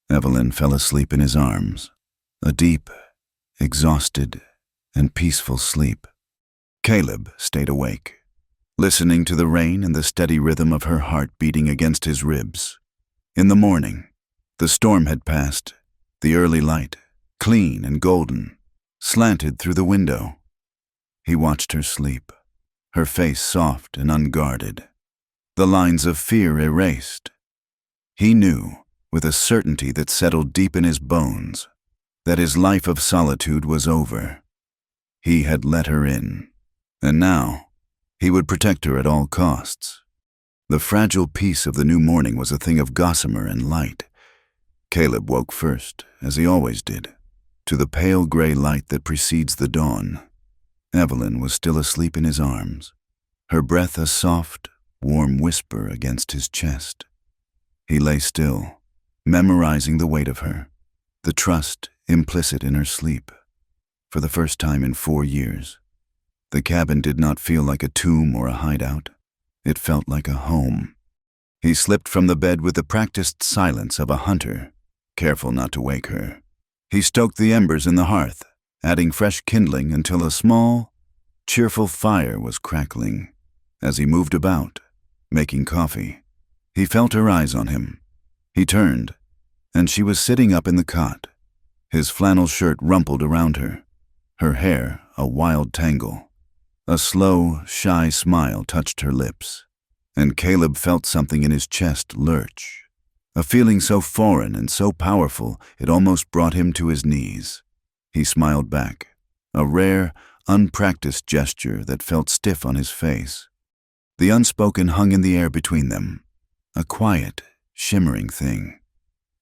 Evelyn fell asleep in his arms, a deep, exhausted, and peaceful sleep. Caleb stayed awake, listening to the rain and the steady rhythm of her heart beating against his ribs. In the morning, the storm had passed. The early light, clean and golden, slanted through the window. He watched her sleep, her face soft and unguarded, the lines of fear erased. He knew, with a certainty that settled deep in his bones, that his life of solitude was over. He had let her in, and now he would protect her at all costs. The fragile peace of the new morning was a thing of gossamer and light. Caleb woke first, as he always did, to the pale gray light that precedes the dawn. Evelyn was still asleep in his arms, her breath a soft, warm whisper against his chest. He lay still, memorizing the weight of her, the trust implicit in her sleep. For the first time in 4 years, the cabin did not feel like a tomb or a hideout. It felt like a home. He slipped from the bed with the practiced silence of a hunter, careful not to wake her. He stoked the embers in the hearth, adding fresh kindling until a small, cheerful fire was crackling. As he moved about, making coffee, he felt her eyes on him. He turned, and she was sitting up in the cot, his flannel shirt rumpled around her, her hair a wild tangle. A slow, shy smile touched her lips, and Caleb felt something in his chest lurch. A feeling so foreign and so powerful it almost brought him to his knees. He smiled back, a rare, unpracticed gesture that felt stiff on his face. The unspoken hung in the air between them, a quiet, shimmering thing.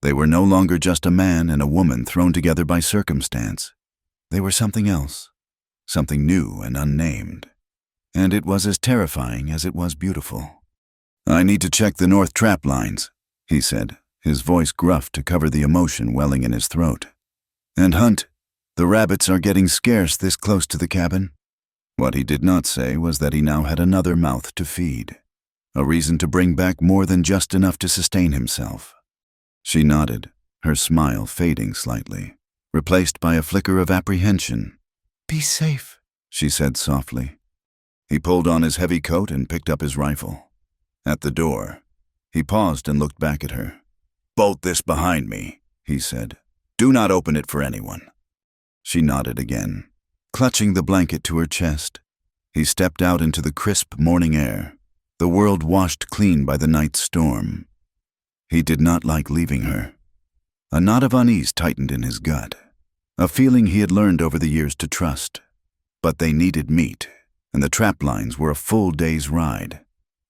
They were no longer just a man and a woman thrown together by circumstance. They were something else, something new and unnamed. And it was as terrifying as it was beautiful. "I need to check the north trap lines," he said, his voice gruff to cover the emotion welling in his throat. "And Hunt, the rabbits are getting scarce this close to the cabin." What he did not say was that he now had another mouth to feed, a reason to bring back more than just enough to sustain himself. She nodded, her smile fading slightly, replaced by a flicker of apprehension. "Be safe," she said softly. He pulled on his heavy coat and picked up his rifle. At the door, he paused and looked back at her. "Bolt this behind me," he said. "Do not open it for anyone." She nodded again, clutching the blanket to her chest. He stepped out into the crisp morning air, the world washed clean by the night's storm. He did not like leaving her. A knot of unease tightened in his gut, a feeling he had learned over the years to trust. But they needed meat, and the trap lines were a full day's ride.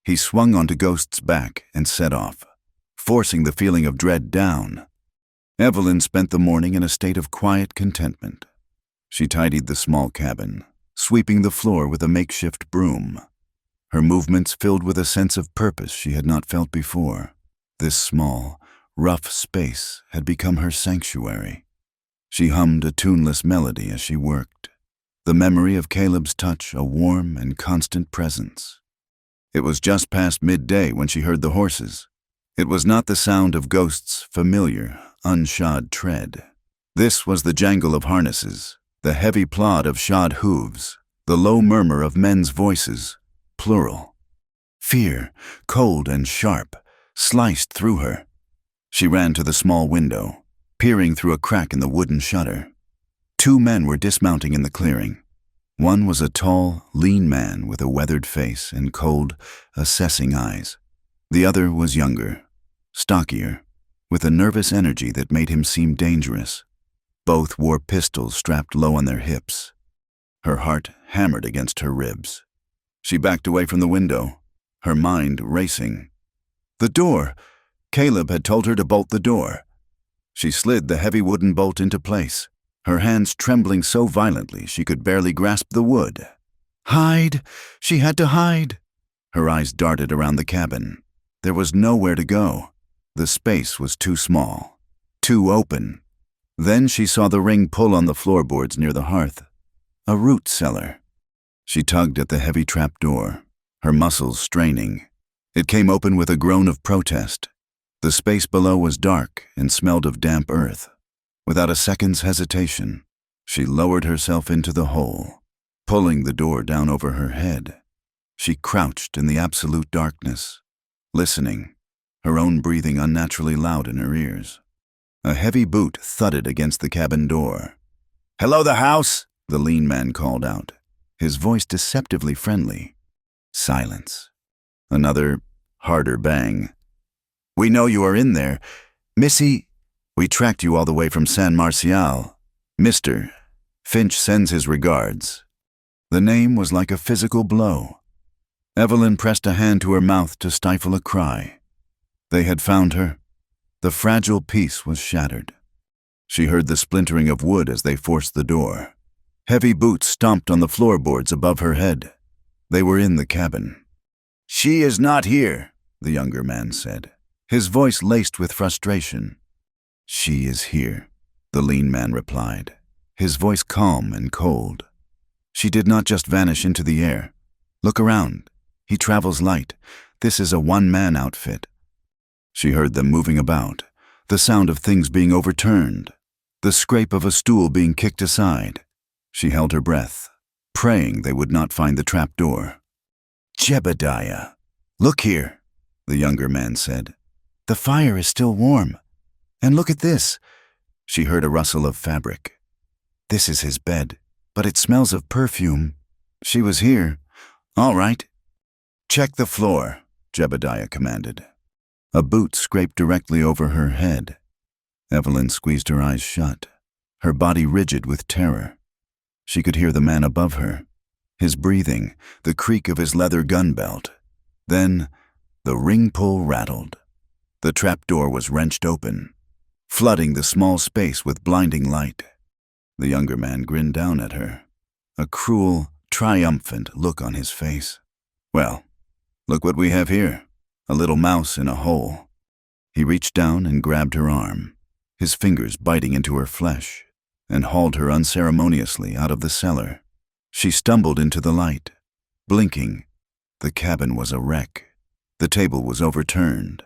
He swung onto Ghost's back and set off, forcing the feeling of dread down. Evelyn spent the morning in a state of quiet contentment. She tidied the small cabin, sweeping the floor with a makeshift broom. Her movements filled with a sense of purpose she had not felt before. This small, rough space had become her sanctuary. She hummed a tuneless melody as she worked, the memory of Caleb's touch a warm and constant presence. It was just past midday when she heard the horses. It was not the sound of Ghost's familiar, unshod tread. This was the jangle of harnesses, the heavy plod of shod hooves, the low murmur of men's voices, plural. Fear, cold and sharp, sliced through her. She ran to the small window, peering through a crack in the wooden shutter. 2 men were dismounting in the clearing. One was a tall, lean man with a weathered face and cold, assessing eyes. The other was younger, stockier, with a nervous energy that made him seem dangerous. Both wore pistols strapped low on their hips. Her heart hammered against her ribs. She backed away from the window, her mind racing. The door! Caleb had told her to bolt the door. She slid the heavy wooden bolt into place, her hands trembling so violently she could barely grasp the wood. Hide! She had to hide! Her eyes darted around the cabin. There was nowhere to go. The space was too small, too open. Then she saw the ring pull on the floorboards near the hearth. A root cellar. She tugged at the heavy trap door, her muscles straining. It came open with a groan of protest. The space below was dark and smelled of damp earth. Without a second's hesitation, she lowered herself into the hole, pulling the door down over her head. She crouched in the absolute darkness, listening, her own breathing unnaturally loud in her ears. A heavy boot thudded against the cabin door. "Hello, the house!" the lean man called out, his voice deceptively friendly. Silence. Another, harder bang. "We know you are in there. Missy, we tracked you all the way from San Marcial. Mr. Finch sends his regards." The name was like a physical blow. Evelyn pressed a hand to her mouth to stifle a cry. They had found her. The fragile peace was shattered. She heard the splintering of wood as they forced the door. Heavy boots stomped on the floorboards above her head. They were in the cabin. "She is not here," the younger man said, his voice laced with frustration. "She is here," the lean man replied, his voice calm and cold. "She did not just vanish into the air. Look around. He travels light. This is a one-man outfit." She heard them moving about, the sound of things being overturned, the scrape of a stool being kicked aside. She held her breath, praying they would not find the trap door. "Jebediah, look here," the younger man said. "The fire is still warm. And look at this." She heard a rustle of fabric. "This is his bed, but it smells of perfume. She was here. All right." "Check the floor," Jebediah commanded. A boot scraped directly over her head. Evelyn squeezed her eyes shut, her body rigid with terror. She could hear the man above her, his breathing, the creak of his leather gun belt. Then, the ring pull rattled. The trapdoor was wrenched open, flooding the small space with blinding light. The younger man grinned down at her, a cruel, triumphant look on his face. "Well, look what we have here, a little mouse in a hole." He reached down and grabbed her arm, his fingers biting into her flesh, and hauled her unceremoniously out of the cellar. She stumbled into the light, blinking. The cabin was a wreck. The table was overturned.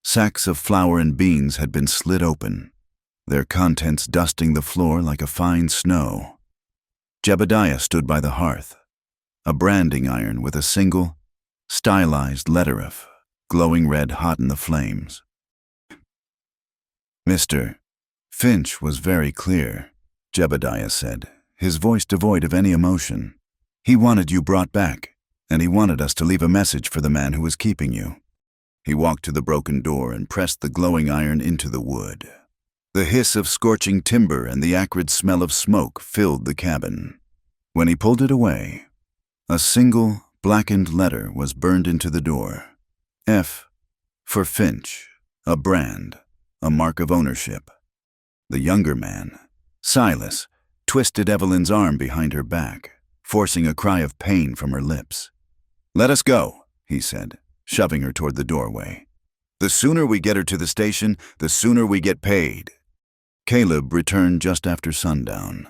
Sacks of flour and beans had been slid open, their contents dusting the floor like a fine snow. Jebediah stood by the hearth, a branding iron with a single, stylized letterif, glowing red hot in the flames. "Mr. Finch was very clear," Jebediah said, his voice devoid of any emotion. "He wanted you brought back, and he wanted us to leave a message for the man who was keeping you." He walked to the broken door and pressed the glowing iron into the wood. The hiss of scorching timber and the acrid smell of smoke filled the cabin. When he pulled it away, a single, blackened letter was burned into the door. F for Finch, a brand, a mark of ownership. The younger man, Silas, twisted Evelyn's arm behind her back, forcing a cry of pain from her lips. "Let us go," he said, shoving her toward the doorway. "The sooner we get her to the station, the sooner we get paid." Caleb returned just after sundown,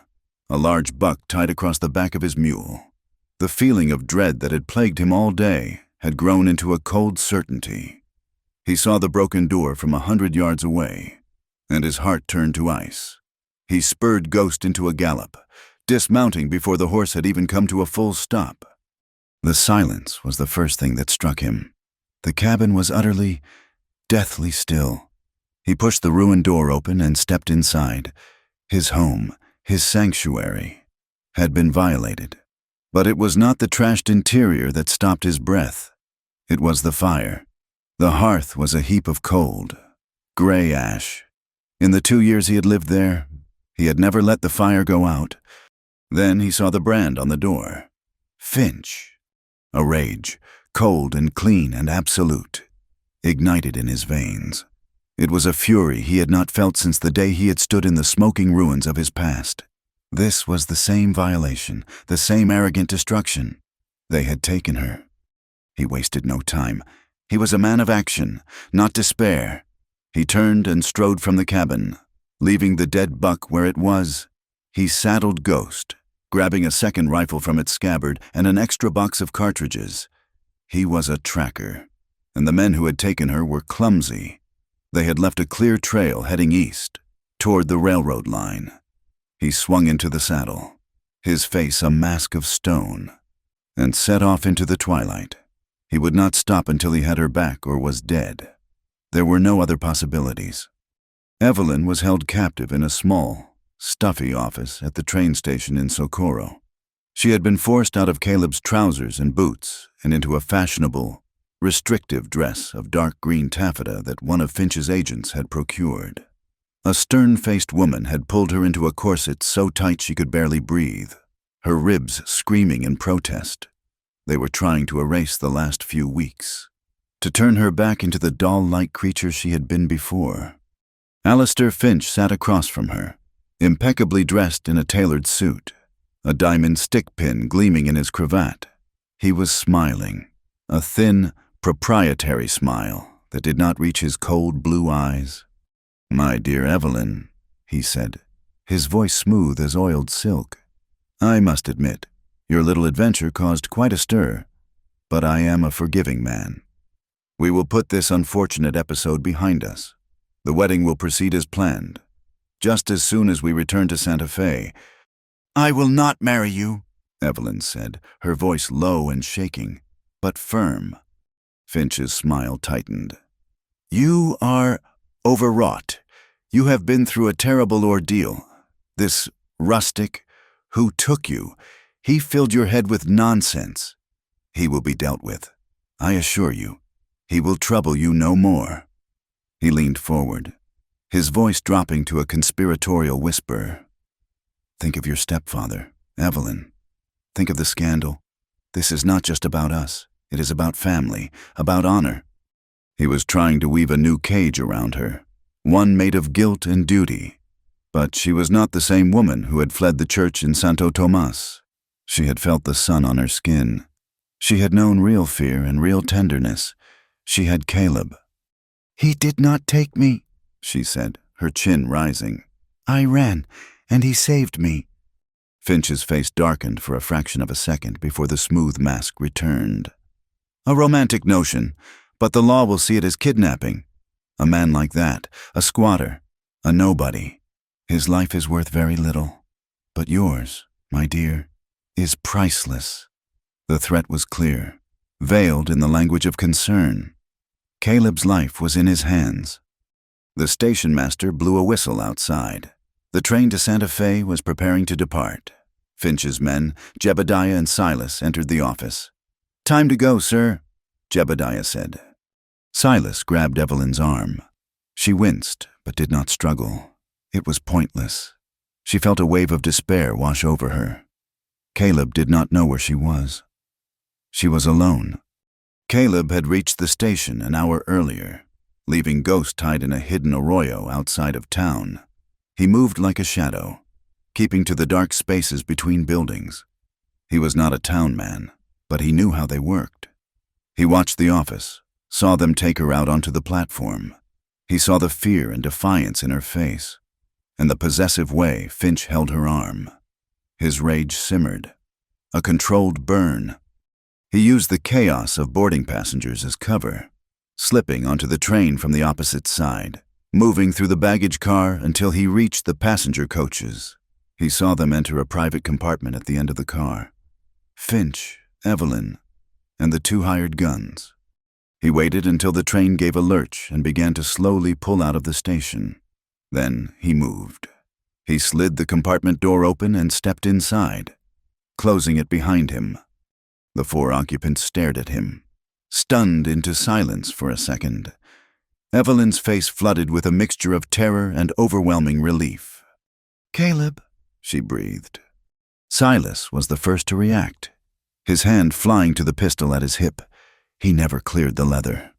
a large buck tied across the back of his mule. The feeling of dread that had plagued him all day had grown into a cold certainty. He saw the broken door from 100 yards away, and his heart turned to ice. He spurred Ghost into a gallop, dismounting before the horse had even come to a full stop. The silence was the first thing that struck him. The cabin was utterly, deathly still. He pushed the ruined door open and stepped inside. His home, his sanctuary, had been violated. But it was not the trashed interior that stopped his breath. It was the fire. The hearth was a heap of cold, gray ash. In the 2 years he had lived there, he had never let the fire go out. Then he saw the brand on the door. Finch. A rage, cold and clean and absolute, ignited in his veins. It was a fury he had not felt since the day he had stood in the smoking ruins of his past. This was the same violation, the same arrogant destruction. They had taken her. He wasted no time. He was a man of action, not despair. He turned and strode from the cabin, leaving the dead buck where it was. He saddled Ghost, grabbing a second rifle from its scabbard and an extra box of cartridges. He was a tracker, and the men who had taken her were clumsy. They had left a clear trail heading east, toward the railroad line. He swung into the saddle, his face a mask of stone, and set off into the twilight. He would not stop until he had her back or was dead. There were no other possibilities. Evelyn was held captive in a small, stuffy office at the train station in Socorro. She had been forced out of Caleb's trousers and boots and into a fashionable, restrictive dress of dark green taffeta that one of Finch's agents had procured. A stern-faced woman had pulled her into a corset so tight she could barely breathe, her ribs screaming in protest. They were trying to erase the last few weeks, to turn her back into the doll-like creature she had been before. Alistair Finch sat across from her, impeccably dressed in a tailored suit, a diamond stick pin gleaming in his cravat. He was smiling, a thin, proprietary smile that did not reach his cold blue eyes. "My dear Evelyn," he said, his voice smooth as oiled silk. "I must admit, your little adventure caused quite a stir, but I am a forgiving man. We will put this unfortunate episode behind us. The wedding will proceed as planned. Just as soon as we return to Santa Fe." "I will not marry you," Evelyn said, her voice low and shaking, but firm. Finch's smile tightened. "You are overwrought. You have been through a terrible ordeal. This rustic, who took you, he filled your head with nonsense. He will be dealt with, I assure you. He will trouble you no more." He leaned forward, his voice dropping to a conspiratorial whisper. "Think of your stepfather, Evelyn. Think of the scandal. This is not just about us. It is about family, about honor." He was trying to weave a new cage around her, one made of guilt and duty. But she was not the same woman who had fled the church in Santo Tomas. She had felt the sun on her skin. She had known real fear and real tenderness. She had Caleb. "He did not take me," she said, her chin rising. "I ran, and he saved me." Finch's face darkened for a fraction of a second before the smooth mask returned. "A romantic notion, but the law will see it as kidnapping. A man like that, a squatter, a nobody. His life is worth very little. But yours, my dear, is priceless." The threat was clear, veiled in the language of concern. Caleb's life was in his hands. The station master blew a whistle outside. The train to Santa Fe was preparing to depart. Finch's men, Jebediah and Silas, entered the office. "Time to go, sir," Jebediah said. Silas grabbed Evelyn's arm. She winced, but did not struggle. It was pointless. She felt a wave of despair wash over her. Caleb did not know where she was. She was alone. Caleb had reached the station an hour earlier, leaving Ghost tied in a hidden arroyo outside of town. He moved like a shadow, keeping to the dark spaces between buildings. He was not a town man, but he knew how they worked. He watched the office, saw them take her out onto the platform. He saw the fear and defiance in her face, and the possessive way Finch held her arm. His rage simmered, a controlled burn. He used the chaos of boarding passengers as cover, slipping onto the train from the opposite side, moving through the baggage car until he reached the passenger coaches. He saw them enter a private compartment at the end of the car. Finch, Evelyn, and the two hired guns. He waited until the train gave a lurch and began to slowly pull out of the station. Then he moved. He slid the compartment door open and stepped inside, closing it behind him. The four occupants stared at him, stunned into silence for a second. Evelyn's face flooded with a mixture of terror and overwhelming relief. "Caleb," she breathed. Silas was the first to react, his hand flying to the pistol at his hip. He never cleared the leather.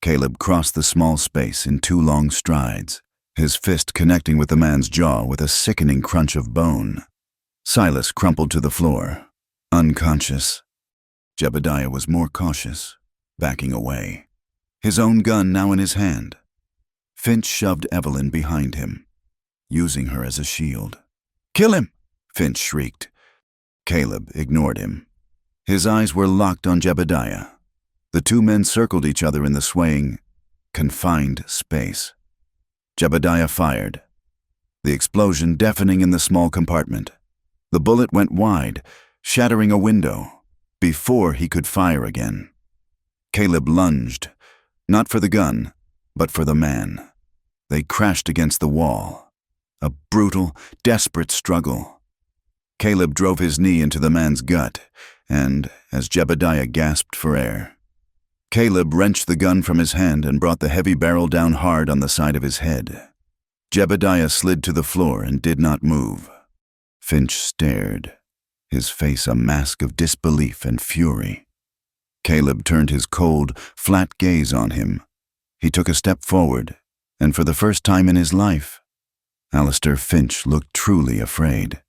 Caleb crossed the small space in 2 long strides, his fist connecting with the man's jaw with a sickening crunch of bone. Silas crumpled to the floor, unconscious. Jebediah was more cautious, backing away, his own gun now in his hand. Finch shoved Evelyn behind him, using her as a shield. "Kill him!" Finch shrieked. Caleb ignored him. His eyes were locked on Jebediah. The two men circled each other in the swaying, confined space. Jebediah fired, the explosion deafening in the small compartment. The bullet went wide, shattering a window, before he could fire again. Caleb lunged, not for the gun, but for the man. They crashed against the wall. A brutal, desperate struggle. Caleb drove his knee into the man's gut, and, as Jebediah gasped for air, Caleb wrenched the gun from his hand and brought the heavy barrel down hard on the side of his head. Jebediah slid to the floor and did not move. Finch stared, his face a mask of disbelief and fury. Caleb turned his cold, flat gaze on him. He took a step forward, and for the first time in his life, Alistair Finch looked truly afraid.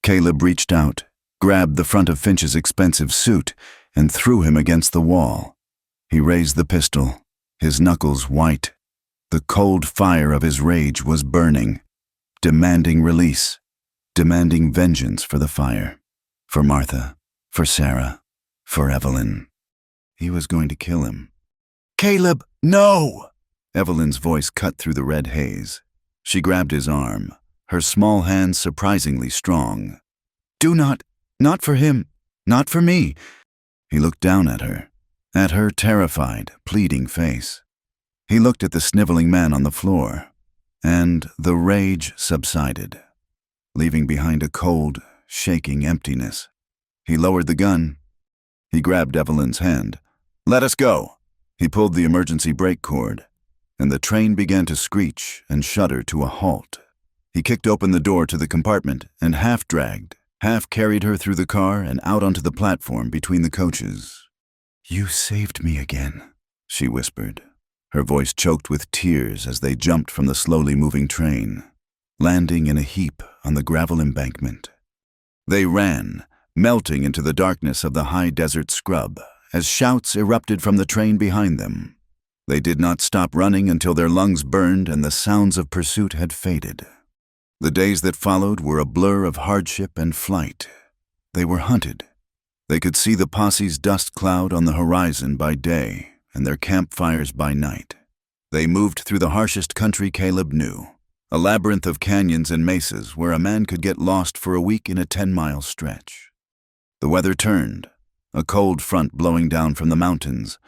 Caleb reached out, grabbed the front of Finch's expensive suit, and threw him against the wall. He raised the pistol, his knuckles white. The cold fire of his rage was burning, demanding release, demanding vengeance for the fire, for Martha, for Sarah, for Evelyn. He was going to kill him. "Caleb, no!" Evelyn's voice cut through the red haze. She grabbed his arm, her small hands surprisingly strong. Not for him, not for me." He looked down at her terrified, pleading face. He looked at the sniveling man on the floor, and the rage subsided, leaving behind a cold, shaking emptiness. He lowered the gun. He grabbed Evelyn's hand. "Let us go." He pulled the emergency brake cord, and the train began to screech and shudder to a halt. He kicked open the door to the compartment and half-dragged, half-carried her through the car and out onto the platform between the coaches. "You saved me again," she whispered, her voice choked with tears as they jumped from the slowly moving train, landing in a heap on the gravel embankment. They ran, melting into the darkness of the high desert scrub, as shouts erupted from the train behind them. They did not stop running until their lungs burned and the sounds of pursuit had faded. The days that followed were a blur of hardship and flight. They were hunted. They could see the posse's dust cloud on the horizon by day and their campfires by night. They moved through the harshest country Caleb knew, a labyrinth of canyons and mesas where a man could get lost for a week in a 10-mile stretch. The weather turned, a cold front blowing down from the mountains,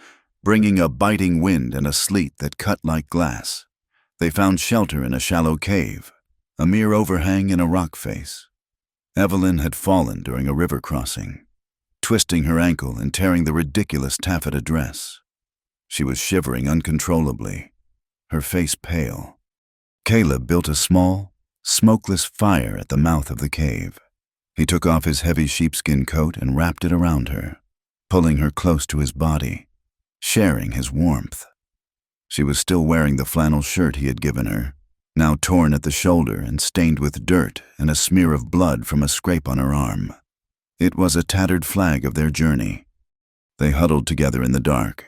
bringing a biting wind and a sleet that cut like glass. They found shelter in a shallow cave, a mere overhang in a rock face. Evelyn had fallen during a river crossing, twisting her ankle and tearing the ridiculous taffeta dress. She was shivering uncontrollably, her face pale. Caleb built a small, smokeless fire at the mouth of the cave. He took off his heavy sheepskin coat and wrapped it around her, pulling her close to his body, sharing his warmth. She was still wearing the flannel shirt he had given her, now torn at the shoulder and stained with dirt and a smear of blood from a scrape on her arm. It was a tattered flag of their journey. They huddled together in the dark,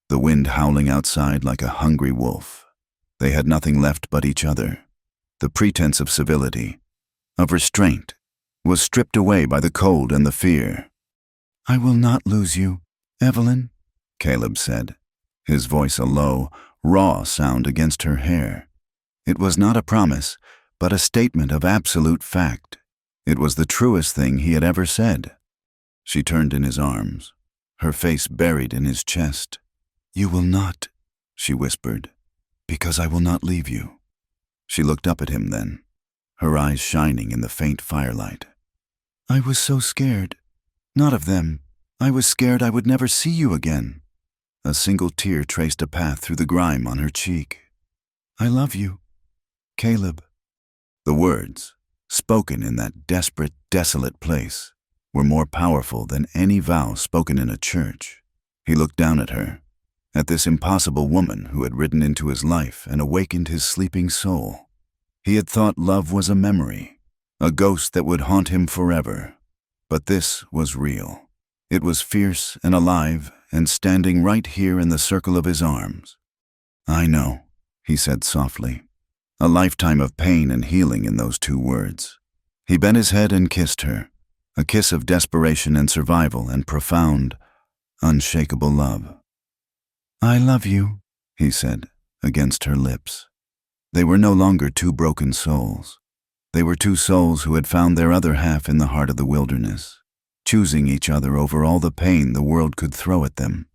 the wind howling outside like a hungry wolf. They had nothing left but each other. The pretense of civility, of restraint, was stripped away by the cold and the fear. "I will not lose you, Evelyn," Caleb said, his voice a low, raw sound against her hair. It was not a promise, but a statement of absolute fact. It was the truest thing he had ever said. She turned in his arms, her face buried in his chest. "You will not," she whispered, "because I will not leave you." She looked up at him then, her eyes shining in the faint firelight. "I was so scared. Not of them. I was scared I would never see you again." A single tear traced a path through the grime on her cheek. "I love you, Caleb." The words, spoken in that desperate, desolate place, were more powerful than any vow spoken in a church. He looked down at her, at this impossible woman who had ridden into his life and awakened his sleeping soul. He had thought love was a memory, a ghost that would haunt him forever. But this was real. It was fierce and alive and standing right here in the circle of his arms. "I know," he said softly. A lifetime of pain and healing in those two words. He bent his head and kissed her, a kiss of desperation and survival and profound, unshakable love. "I love you," he said, against her lips. They were no longer two broken souls. They were two souls who had found their other half in the heart of the wilderness, choosing each other over all the pain the world could throw at them.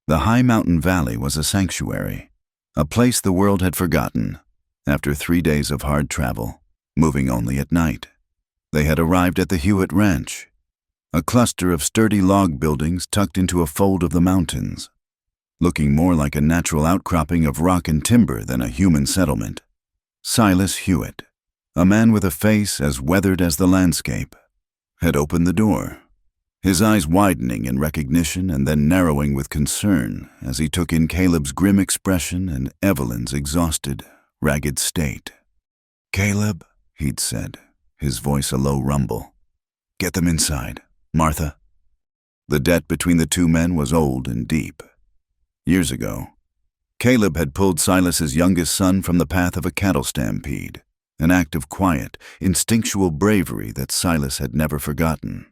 The high mountain valley was a sanctuary, a place the world had forgotten. After 3 days of hard travel, moving only at night, they had arrived at the Hewitt Ranch, a cluster of sturdy log buildings tucked into a fold of the mountains, looking more like a natural outcropping of rock and timber than a human settlement. Silas Hewitt, a man with a face as weathered as the landscape, had opened the door, his eyes widening in recognition and then narrowing with concern as he took in Caleb's grim expression and Evelyn's exhausted, ragged state. "Caleb," he'd said, his voice a low rumble. "Get them inside, Martha." The debt between the two men was old and deep. Years ago, Caleb had pulled Silas's youngest son from the path of a cattle stampede, an act of quiet, instinctual bravery that Silas had never forgotten.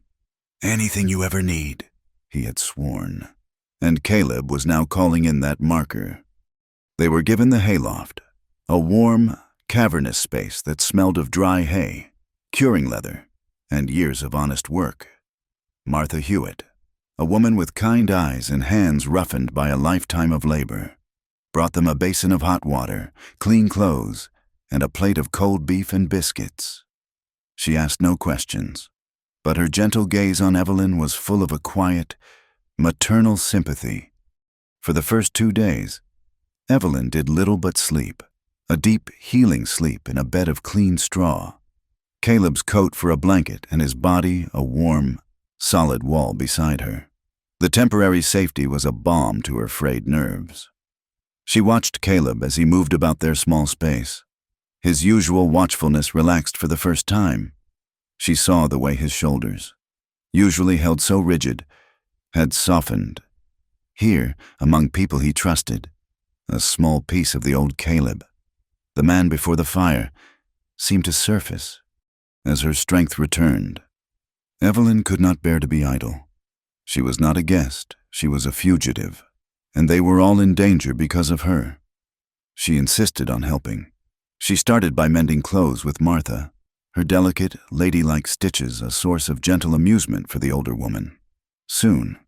"Anything you ever need," he had sworn, and Caleb was now calling in that marker. They were given the hayloft, a warm, cavernous space that smelled of dry hay, curing leather, and years of honest work. Martha Hewitt, a woman with kind eyes and hands roughened by a lifetime of labor, brought them a basin of hot water, clean clothes, and a plate of cold beef and biscuits. She asked no questions, but her gentle gaze on Evelyn was full of a quiet, maternal sympathy. For the first 2 days, Evelyn did little but sleep, a deep, healing sleep in a bed of clean straw, Caleb's coat for a blanket and his body a warm, solid wall beside her. The temporary safety was a balm to her frayed nerves. She watched Caleb as he moved about their small space. His usual watchfulness relaxed for the first time. She saw the way his shoulders, usually held so rigid, had softened. Here, among people he trusted, a small piece of the old Caleb, the man before the fire, seemed to surface as her strength returned. Evelyn could not bear to be idle. She was not a guest, she was a fugitive, and they were all in danger because of her. She insisted on helping. She started by mending clothes with Martha, her delicate, ladylike stitches a source of gentle amusement for the older woman. Soon,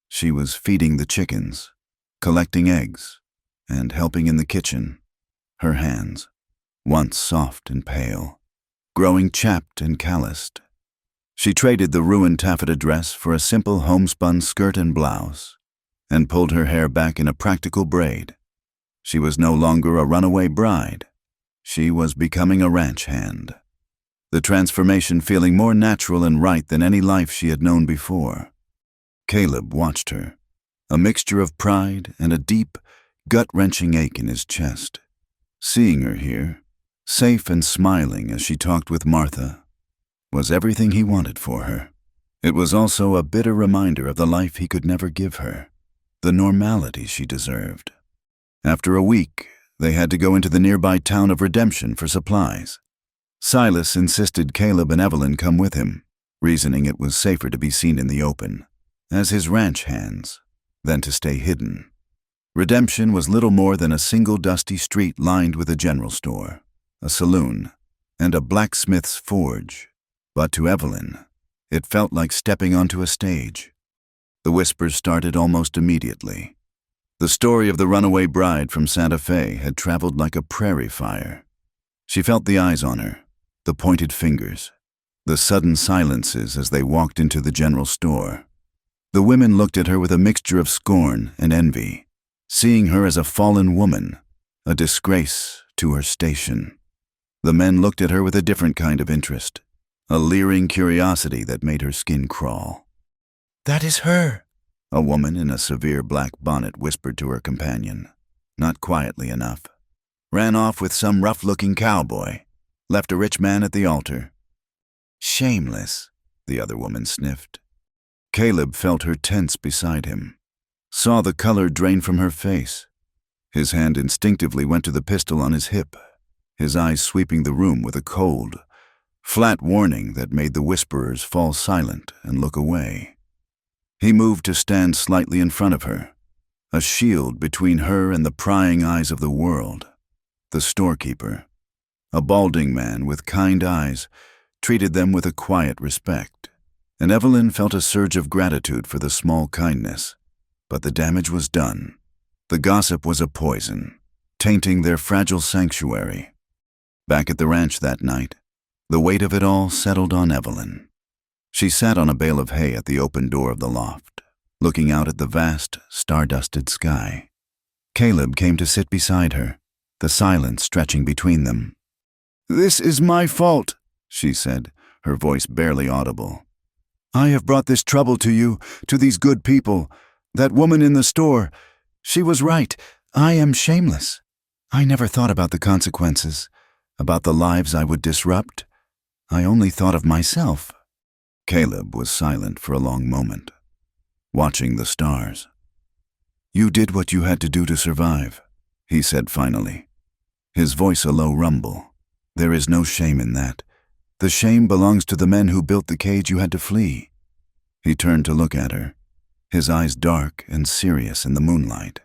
she was feeding the chickens, collecting eggs, and helping in the kitchen. Her hands, once soft and pale, growing chapped and calloused. She traded the ruined taffeta dress for a simple homespun skirt and blouse, and pulled her hair back in a practical braid. She was no longer a runaway bride. She was becoming a ranch hand. The transformation feeling more natural and right than any life she had known before. Caleb watched her, a mixture of pride and a deep, gut-wrenching ache in his chest. Seeing her here, safe and smiling as she talked with Martha, was everything he wanted for her. It was also a bitter reminder of the life he could never give her, the normality she deserved. After a week, they had to go into the nearby town of Redemption for supplies. Silas insisted Caleb and Evelyn come with him, reasoning it was safer to be seen in the open, as his ranch hands, than to stay hidden. Redemption was little more than a single dusty street lined with a general store, a saloon, and a blacksmith's forge. But to Evelyn, it felt like stepping onto a stage. The whispers started almost immediately. The story of the runaway bride from Santa Fe had traveled like a prairie fire. She felt the eyes on her, the pointed fingers, the sudden silences as they walked into the general store. The women looked at her with a mixture of scorn and envy, seeing her as a fallen woman, a disgrace to her station. The men looked at her with a different kind of interest, a leering curiosity that made her skin crawl. "That is her," a woman in a severe black bonnet whispered to her companion, not quietly enough. "Ran off with some rough-looking cowboy. Left a rich man at the altar." "Shameless," the other woman sniffed. Caleb felt her tense beside him, saw the color drain from her face. His hand instinctively went to the pistol on his hip, his eyes sweeping the room with a cold, flat warning that made the whisperers fall silent and look away. He moved to stand slightly in front of her, a shield between her and the prying eyes of the world. The storekeeper, a balding man with kind eyes, treated them with a quiet respect, and Evelyn felt a surge of gratitude for the small kindness. But the damage was done. The gossip was a poison, tainting their fragile sanctuary. Back at the ranch that night, the weight of it all settled on Evelyn. She sat on a bale of hay at the open door of the loft, looking out at the vast, star-dusted sky. Caleb came to sit beside her, the silence stretching between them. "This is my fault," she said, her voice barely audible. "I have brought this trouble to you, to these good people. That woman in the store, she was right. I am shameless. I never thought about the consequences, about the lives I would disrupt. I only thought of myself." Caleb was silent for a long moment, watching the stars. "You did what you had to do to survive," he said finally, his voice a low rumble. "There is no shame in that. The shame belongs to the men who built the cage you had to flee." He turned to look at her, his eyes dark and serious in the moonlight.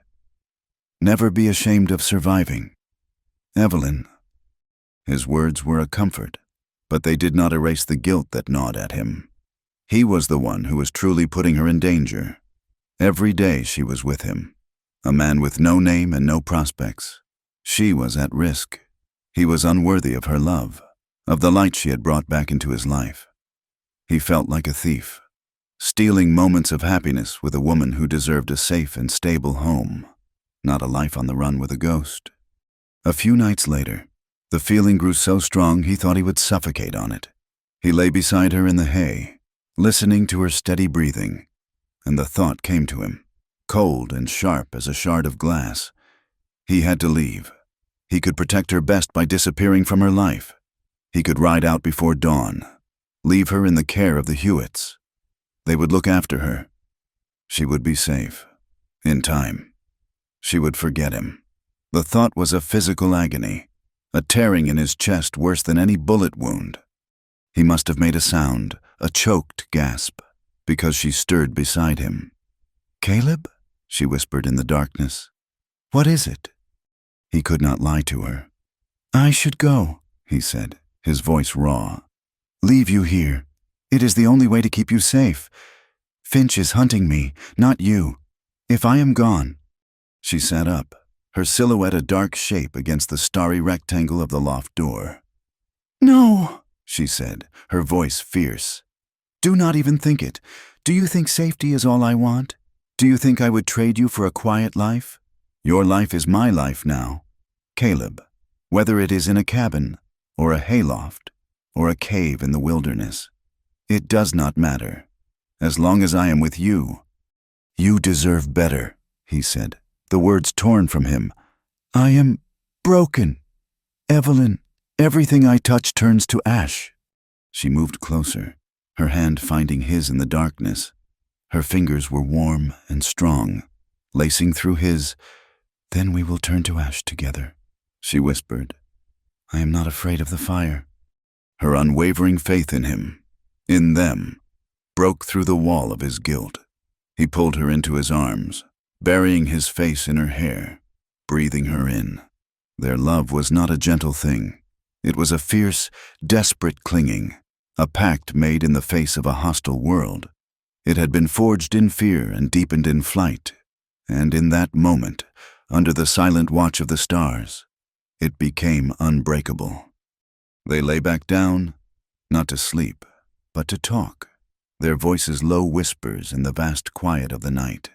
"Never be ashamed of surviving, Evelyn." His words were a comfort, but they did not erase the guilt that gnawed at him. He was the one who was truly putting her in danger. Every day she was with him, a man with no name and no prospects. She was at risk. He was unworthy of her love, of the light she had brought back into his life. He felt like a thief, stealing moments of happiness with a woman who deserved a safe and stable home, not a life on the run with a ghost. A few nights later, the feeling grew so strong he thought he would suffocate on it. He lay beside her in the hay, listening to her steady breathing, and the thought came to him, cold and sharp as a shard of glass. He had to leave. He could protect her best by disappearing from her life. He could ride out before dawn, leave her in the care of the Hewitts. They would look after her. She would be safe. In time, she would forget him. The thought was a physical agony, a tearing in his chest worse than any bullet wound. He must have made a sound, a choked gasp, because she stirred beside him. "Caleb?" she whispered in the darkness. "What is it?" He could not lie to her. "I should go," he said, his voice raw. "Leave you here. It is the only way to keep you safe. Finch is hunting me, not you. If I am gone—" She sat up, her silhouette a dark shape against the starry rectangle of the loft door. "No," she said, her voice fierce. "Do not even think it. Do you think safety is all I want? Do you think I would trade you for a quiet life? Your life is my life now. Caleb, whether it is in a cabin, or a hayloft, or a cave in the wilderness. It does not matter. As long as I am with you. You deserve better, he said, the words torn from him. I am broken. Evelyn, everything I touch turns to ash. She moved closer, her hand finding his in the darkness. Her fingers were warm and strong, lacing through his. Then we will turn to ash together, she whispered. I am not afraid of the fire. Her unwavering faith in him, in them, broke through the wall of his guilt. He pulled her into his arms, burying his face in her hair, breathing her in. Their love was not a gentle thing. It was a fierce, desperate clinging, a pact made in the face of a hostile world. It had been forged in fear and deepened in flight, and in that moment, under the silent watch of the stars, it became unbreakable. They lay back down, not to sleep, but to talk, their voices low whispers in the vast quiet of the night.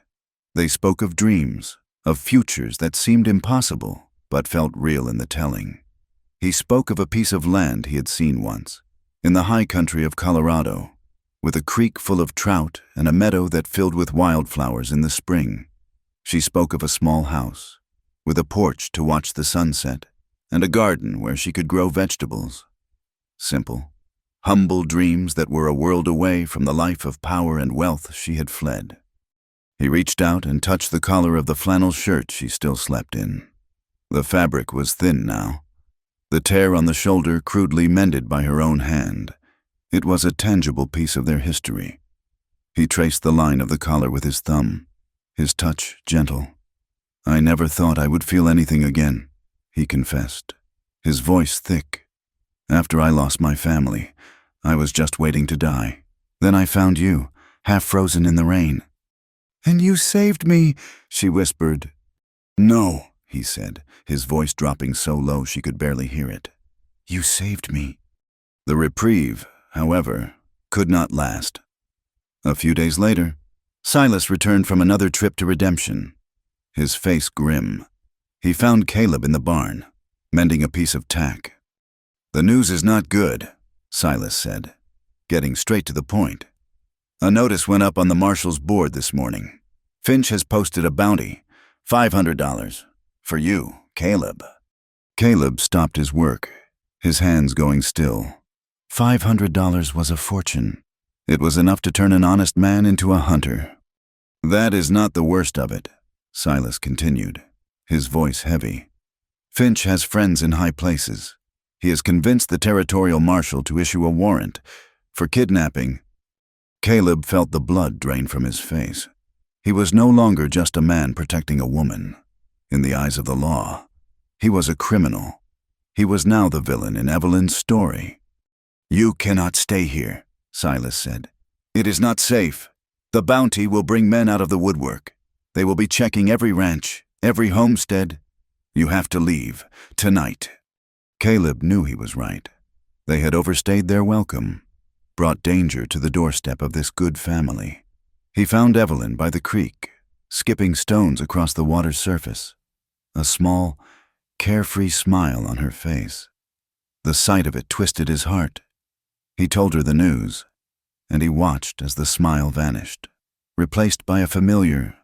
They spoke of dreams, of futures that seemed impossible, but felt real in the telling. He spoke of a piece of land he had seen once, in the high country of Colorado, with a creek full of trout and a meadow that filled with wildflowers in the spring. She spoke of a small house, with a porch to watch the sunset, and a garden where she could grow vegetables. Simple, humble dreams that were a world away from the life of power and wealth she had fled. He reached out and touched the collar of the flannel shirt she still slept in. The fabric was thin now, the tear on the shoulder crudely mended by her own hand. It was a tangible piece of their history. He traced the line of the collar with his thumb, his touch gentle. I never thought I would feel anything again, he confessed, his voice thick. After I lost my family, I was just waiting to die. Then I found you, half frozen in the rain. And you saved me, she whispered. No, he said, his voice dropping so low she could barely hear it. You saved me. The reprieve, however, could not last. A few days later, Silas returned from another trip to redemption, his face grim. He found Caleb in the barn, mending a piece of tack. The news is not good, Silas said, getting straight to the point. A notice went up on the marshal's board this morning. Finch has posted a bounty, $500, for you, Caleb. Caleb stopped his work, his hands going still. $500 was a fortune. It was enough to turn an honest man into a hunter. That is not the worst of it, Silas continued, his voice heavy. Finch has friends in high places. He has convinced the territorial marshal to issue a warrant for kidnapping. Caleb felt the blood drain from his face. He was no longer just a man protecting a woman. In the eyes of the law, he was a criminal. He was now the villain in Evelyn's story. You cannot stay here, Silas said. It is not safe. The bounty will bring men out of the woodwork. They will be checking every ranch, every homestead. You have to leave, tonight. Caleb knew he was right. They had overstayed their welcome, brought danger to the doorstep of this good family. He found Evelyn by the creek, skipping stones across the water's surface, a small, carefree smile on her face. The sight of it twisted his heart. He told her the news, and he watched as the smile vanished, replaced by a familiar,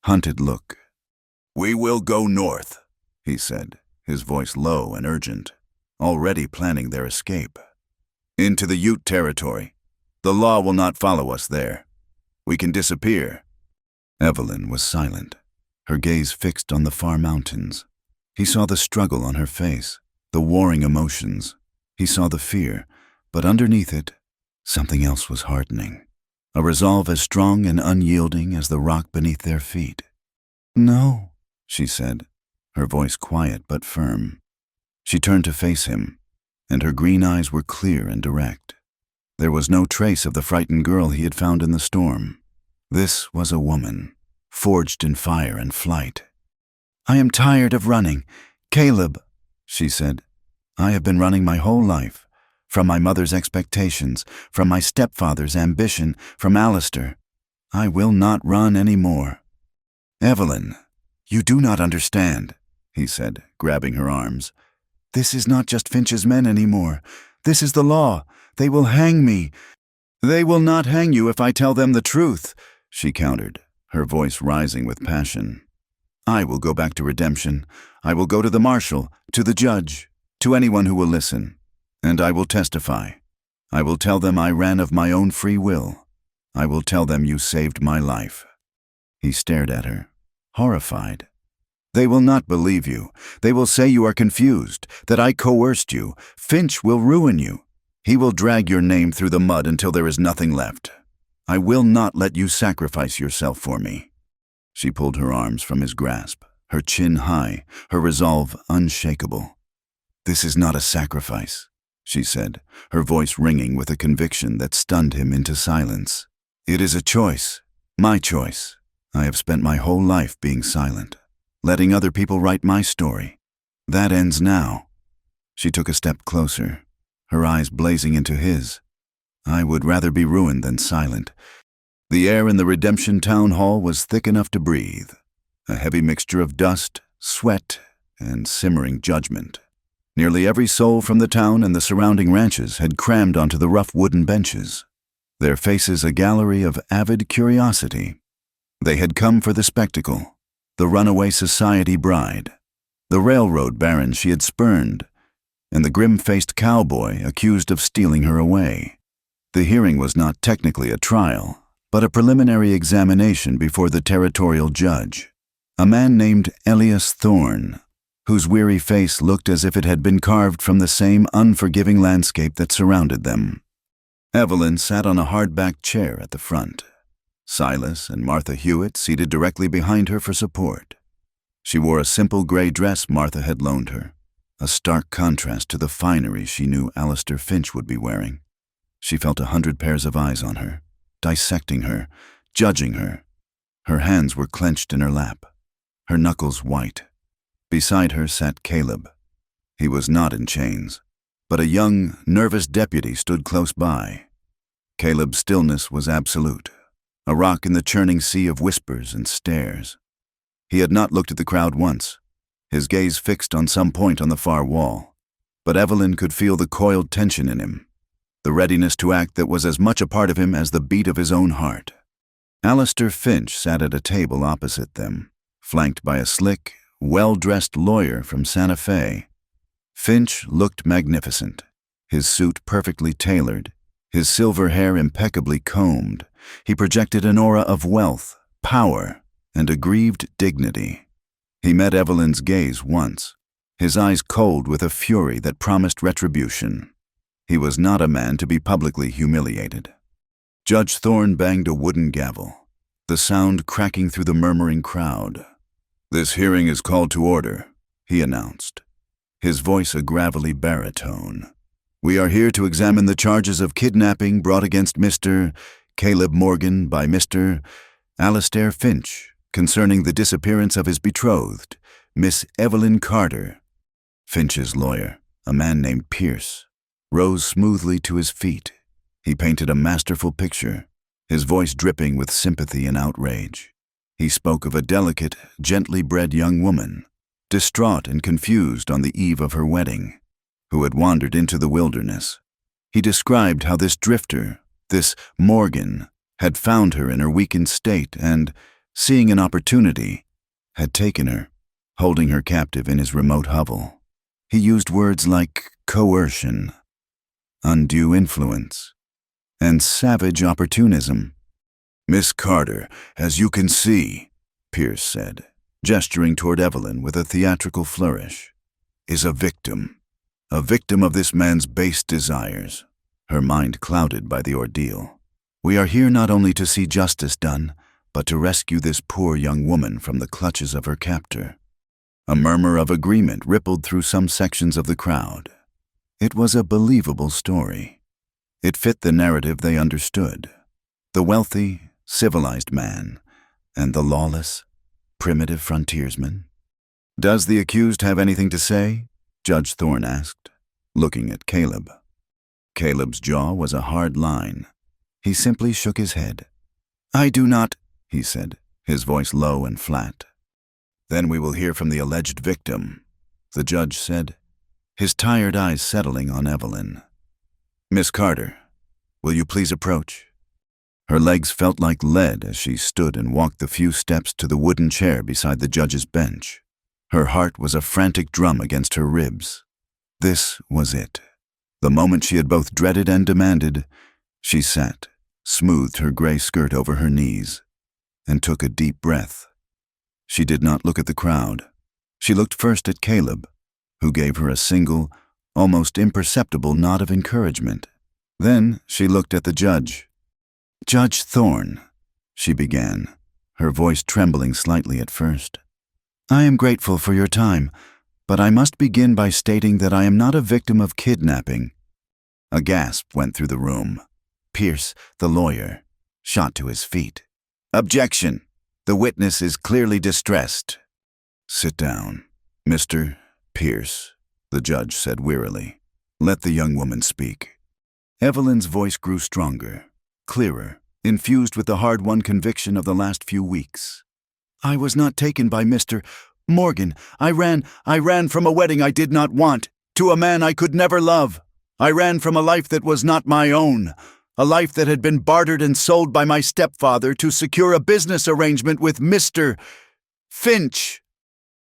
hunted look. We will go north, he said, his voice low and urgent, already planning their escape. Into the Ute territory. The law will not follow us there. We can disappear. Evelyn was silent, her gaze fixed on the far mountains. He saw the struggle on her face, the warring emotions. He saw the fear, but underneath it, something else was hardening, a resolve as strong and unyielding as the rock beneath their feet. No, she said, her voice quiet but firm. She turned to face him, and her green eyes were clear and direct. There was no trace of the frightened girl he had found in the storm. This was a woman, forged in fire and flight. I am tired of running. Caleb, she said, I have been running my whole life, from my mother's expectations, from my stepfather's ambition, from Alistair. I will not run any more. Evelyn, you do not understand, he said, grabbing her arms. This is not just Finch's men anymore. This is the law. They will hang me. They will not hang you if I tell them the truth, she countered, her voice rising with passion. I will go back to redemption. I will go to the marshal, to the judge, to anyone who will listen. And I will testify. I will tell them I ran of my own free will. I will tell them you saved my life. He stared at her, horrified. They will not believe you. They will say you are confused, that I coerced you. Finch will ruin you. He will drag your name through the mud until there is nothing left. I will not let you sacrifice yourself for me. She pulled her arms from his grasp, her chin high, her resolve unshakable. This is not a sacrifice, she said, her voice ringing with a conviction that stunned him into silence. It is a choice, my choice. I have spent my whole life being silent, letting other people write my story. That ends now. She took a step closer, her eyes blazing into his. I would rather be ruined than silent. The air in the Redemption Town Hall was thick enough to breathe, a heavy mixture of dust, sweat, and simmering judgment. Nearly every soul from the town and the surrounding ranches had crammed onto the rough wooden benches, their faces a gallery of avid curiosity. They had come for the spectacle, the runaway society bride, the railroad baron she had spurned, and the grim-faced cowboy accused of stealing her away. The hearing was not technically a trial, but a preliminary examination before the territorial judge, a man named Elias Thorne, whose weary face looked as if it had been carved from the same unforgiving landscape that surrounded them. Evelyn sat on a hard-backed chair at the front, Silas and Martha Hewitt seated directly behind her for support. She wore a simple gray dress Martha had loaned her, a stark contrast to the finery she knew Alistair Finch would be wearing. She felt 100 pairs of eyes on her, dissecting her, judging her. Her hands were clenched in her lap, her knuckles white. Beside her sat Caleb. He was not in chains, but a young, nervous deputy stood close by. Caleb's stillness was absolute, a rock in the churning sea of whispers and stares. He had not looked at the crowd once, his gaze fixed on some point on the far wall, but Evelyn could feel the coiled tension in him, the readiness to act that was as much a part of him as the beat of his own heart. Alistair Finch sat at a table opposite them, flanked by a slick, well-dressed lawyer from Santa Fe. Finch looked magnificent, his suit perfectly tailored, his silver hair impeccably combed. He projected an aura of wealth, power, and aggrieved dignity. He met Evelyn's gaze once, his eyes cold with a fury that promised retribution. He was not a man to be publicly humiliated. Judge Thorne banged a wooden gavel, the sound cracking through the murmuring crowd. "This hearing is called to order," he announced, his voice a gravelly baritone. "We are here to examine the charges of kidnapping brought against Mr. Caleb Morgan by Mr. Alistair Finch concerning the disappearance of his betrothed, Miss Evelyn Carter." Finch's lawyer, a man named Pierce, rose smoothly to his feet. He painted a masterful picture, his voice dripping with sympathy and outrage. He spoke of a delicate, gently bred young woman, distraught and confused on the eve of her wedding, who had wandered into the wilderness. He described how this drifter, this Morgan, had found her in her weakened state and, seeing an opportunity, had taken her, holding her captive in his remote hovel. He used words like coercion, undue influence, and savage opportunism. "Miss Carter, as you can see," Pierce said, gesturing toward Evelyn with a theatrical flourish, "is a victim of this man's base desires," her mind clouded by the ordeal. "We are here not only to see justice done, but to rescue this poor young woman from the clutches of her captor." A murmur of agreement rippled through some sections of the crowd. It was a believable story. It fit the narrative they understood. The wealthy, civilized man, and the lawless, primitive frontiersman. "Does the accused have anything to say?" Judge Thorne asked, looking at Caleb. Caleb's jaw was a hard line. He simply shook his head. "I do not," he said, his voice low and flat. "Then we will hear from the alleged victim," the judge said, his tired eyes settling on Evelyn. "Miss Carter, will you please approach?" Her legs felt like lead as she stood and walked the few steps to the wooden chair beside the judge's bench. Her heart was a frantic drum against her ribs. This was it. The moment she had both dreaded and demanded. She sat, smoothed her gray skirt over her knees, and took a deep breath. She did not look at the crowd. She looked first at Caleb, who gave her a single, almost imperceptible nod of encouragement. Then she looked at the judge. "Judge Thorne," she began, her voice trembling slightly at first. "I am grateful for your time, but I must begin by stating that I am not a victim of kidnapping." A gasp went through the room. Pierce, the lawyer, shot to his feet. "Objection! The witness is clearly distressed." "Sit down, Mr. Pierce," the judge said wearily. "Let the young woman speak." Evelyn's voice grew stronger, clearer, infused with the hard-won conviction of the last few weeks. "I was not taken by Mr. Morgan. I ran from a wedding I did not want, to a man I could never love. I ran from a life that was not my own, a life that had been bartered and sold by my stepfather to secure a business arrangement with Mr. Finch."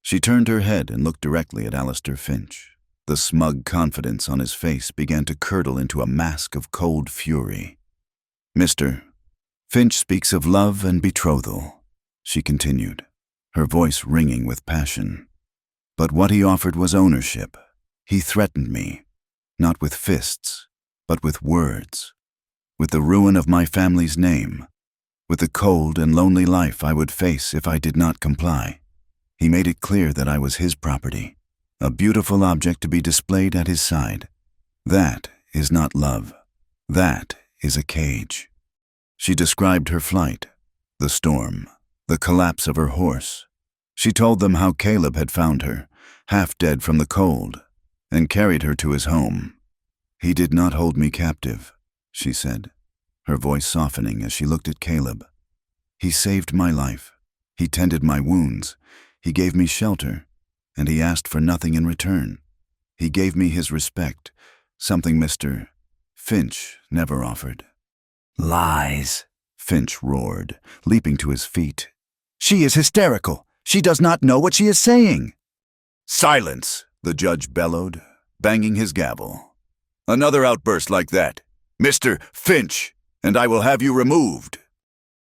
She turned her head and looked directly at Alistair Finch. The smug confidence on his face began to curdle into a mask of cold fury. "Mr. Finch speaks of love and betrothal," she continued, her voice ringing with passion. "But what he offered was ownership. He threatened me, not with fists, but with words, with the ruin of my family's name, with the cold and lonely life I would face if I did not comply. He made it clear that I was his property, a beautiful object to be displayed at his side. That is not love. That is a cage." She described her flight, the storm, the collapse of her horse. She told them how Caleb had found her, half dead from the cold, and carried her to his home. "He did not hold me captive," she said, her voice softening as she looked at Caleb. "He saved my life. He tended my wounds. He gave me shelter, and he asked for nothing in return. He gave me his respect, something Mr. Finch never offered." "Lies," Finch roared, leaping to his feet. "She is hysterical. She does not know what she is saying." "Silence," the judge bellowed, banging his gavel. "Another outburst like that, Mr. Finch, and I will have you removed."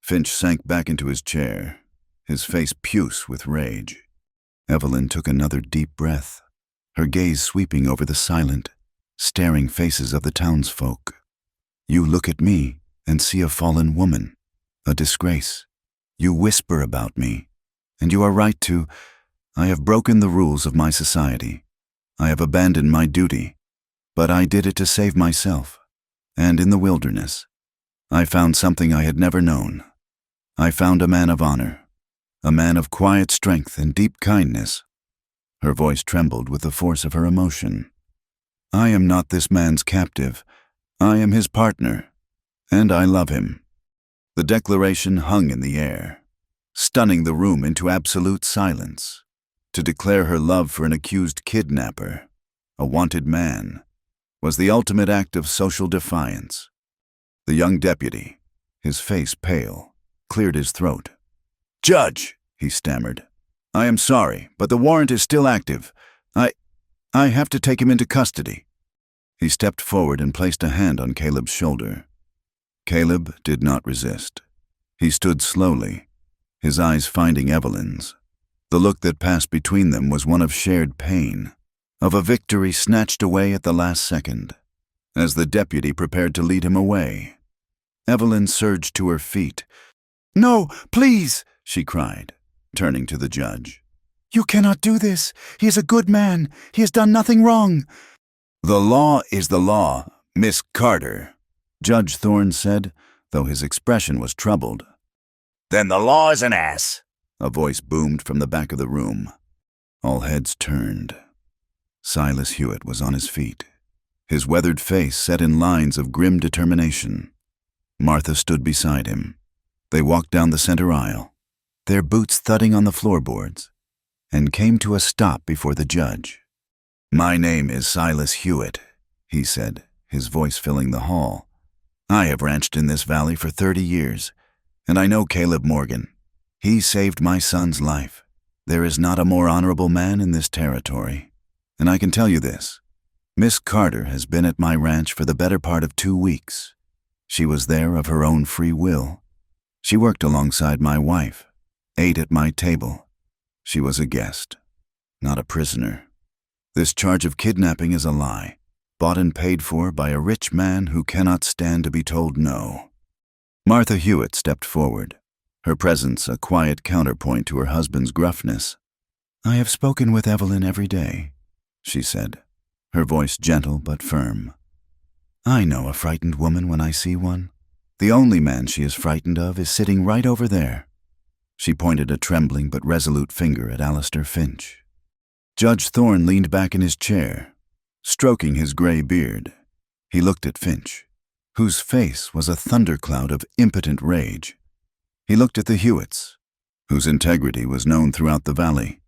Finch sank back into his chair, his face puce with rage. Evelyn took another deep breath, her gaze sweeping over the silent, staring faces of the townsfolk. "You look at me and see a fallen woman, a disgrace. You whisper about me, and you are right to. I have broken the rules of my society. I have abandoned my duty, but I did it to save myself. And in the wilderness, I found something I had never known. I found a man of honor, a man of quiet strength and deep kindness." Her voice trembled with the force of her emotion. "I am not this man's captive. I am his partner, and I love him." The declaration hung in the air, stunning the room into absolute silence. To declare her love for an accused kidnapper, a wanted man, was the ultimate act of social defiance. The young deputy, his face pale, cleared his throat. "Judge," he stammered, "I am sorry, but the warrant is still active. I have to take him into custody." He stepped forward and placed a hand on Caleb's shoulder. Caleb did not resist. He stood slowly, his eyes finding Evelyn's. The look that passed between them was one of shared pain, of a victory snatched away at the last second. As the deputy prepared to lead him away, Evelyn surged to her feet. "No, please," she cried, turning to the judge. "You cannot do this. He is a good man. He has done nothing wrong." "The law is the law, Miss Carter," Judge Thorne said, though his expression was troubled. "Then the law is an ass," a voice boomed from the back of the room. All heads turned. Silas Hewitt was on his feet, his weathered face set in lines of grim determination. Martha stood beside him. They walked down the center aisle, their boots thudding on the floorboards, and came to a stop before the judge. "My name is Silas Hewitt," he said, his voice filling the hall. "I have ranched in this valley for 30 years, and I know Caleb Morgan. He saved my son's life. There is not a more honorable man in this territory. And I can tell you this. Miss Carter has been at my ranch for the better part of 2 weeks. She was there of her own free will. She worked alongside my wife, ate at my table. She was a guest, not a prisoner. This charge of kidnapping is a lie, bought and paid for by a rich man who cannot stand to be told no." Martha Hewitt stepped forward, her presence a quiet counterpoint to her husband's gruffness. "I have spoken with Evelyn every day," she said, her voice gentle but firm. "I know a frightened woman when I see one. The only man she is frightened of is sitting right over there." She pointed a trembling but resolute finger at Alistair Finch. Judge Thorne leaned back in his chair, stroking his gray beard. He looked at Finch, whose face was a thundercloud of impotent rage. He looked at the Hewitts, whose integrity was known throughout the valley.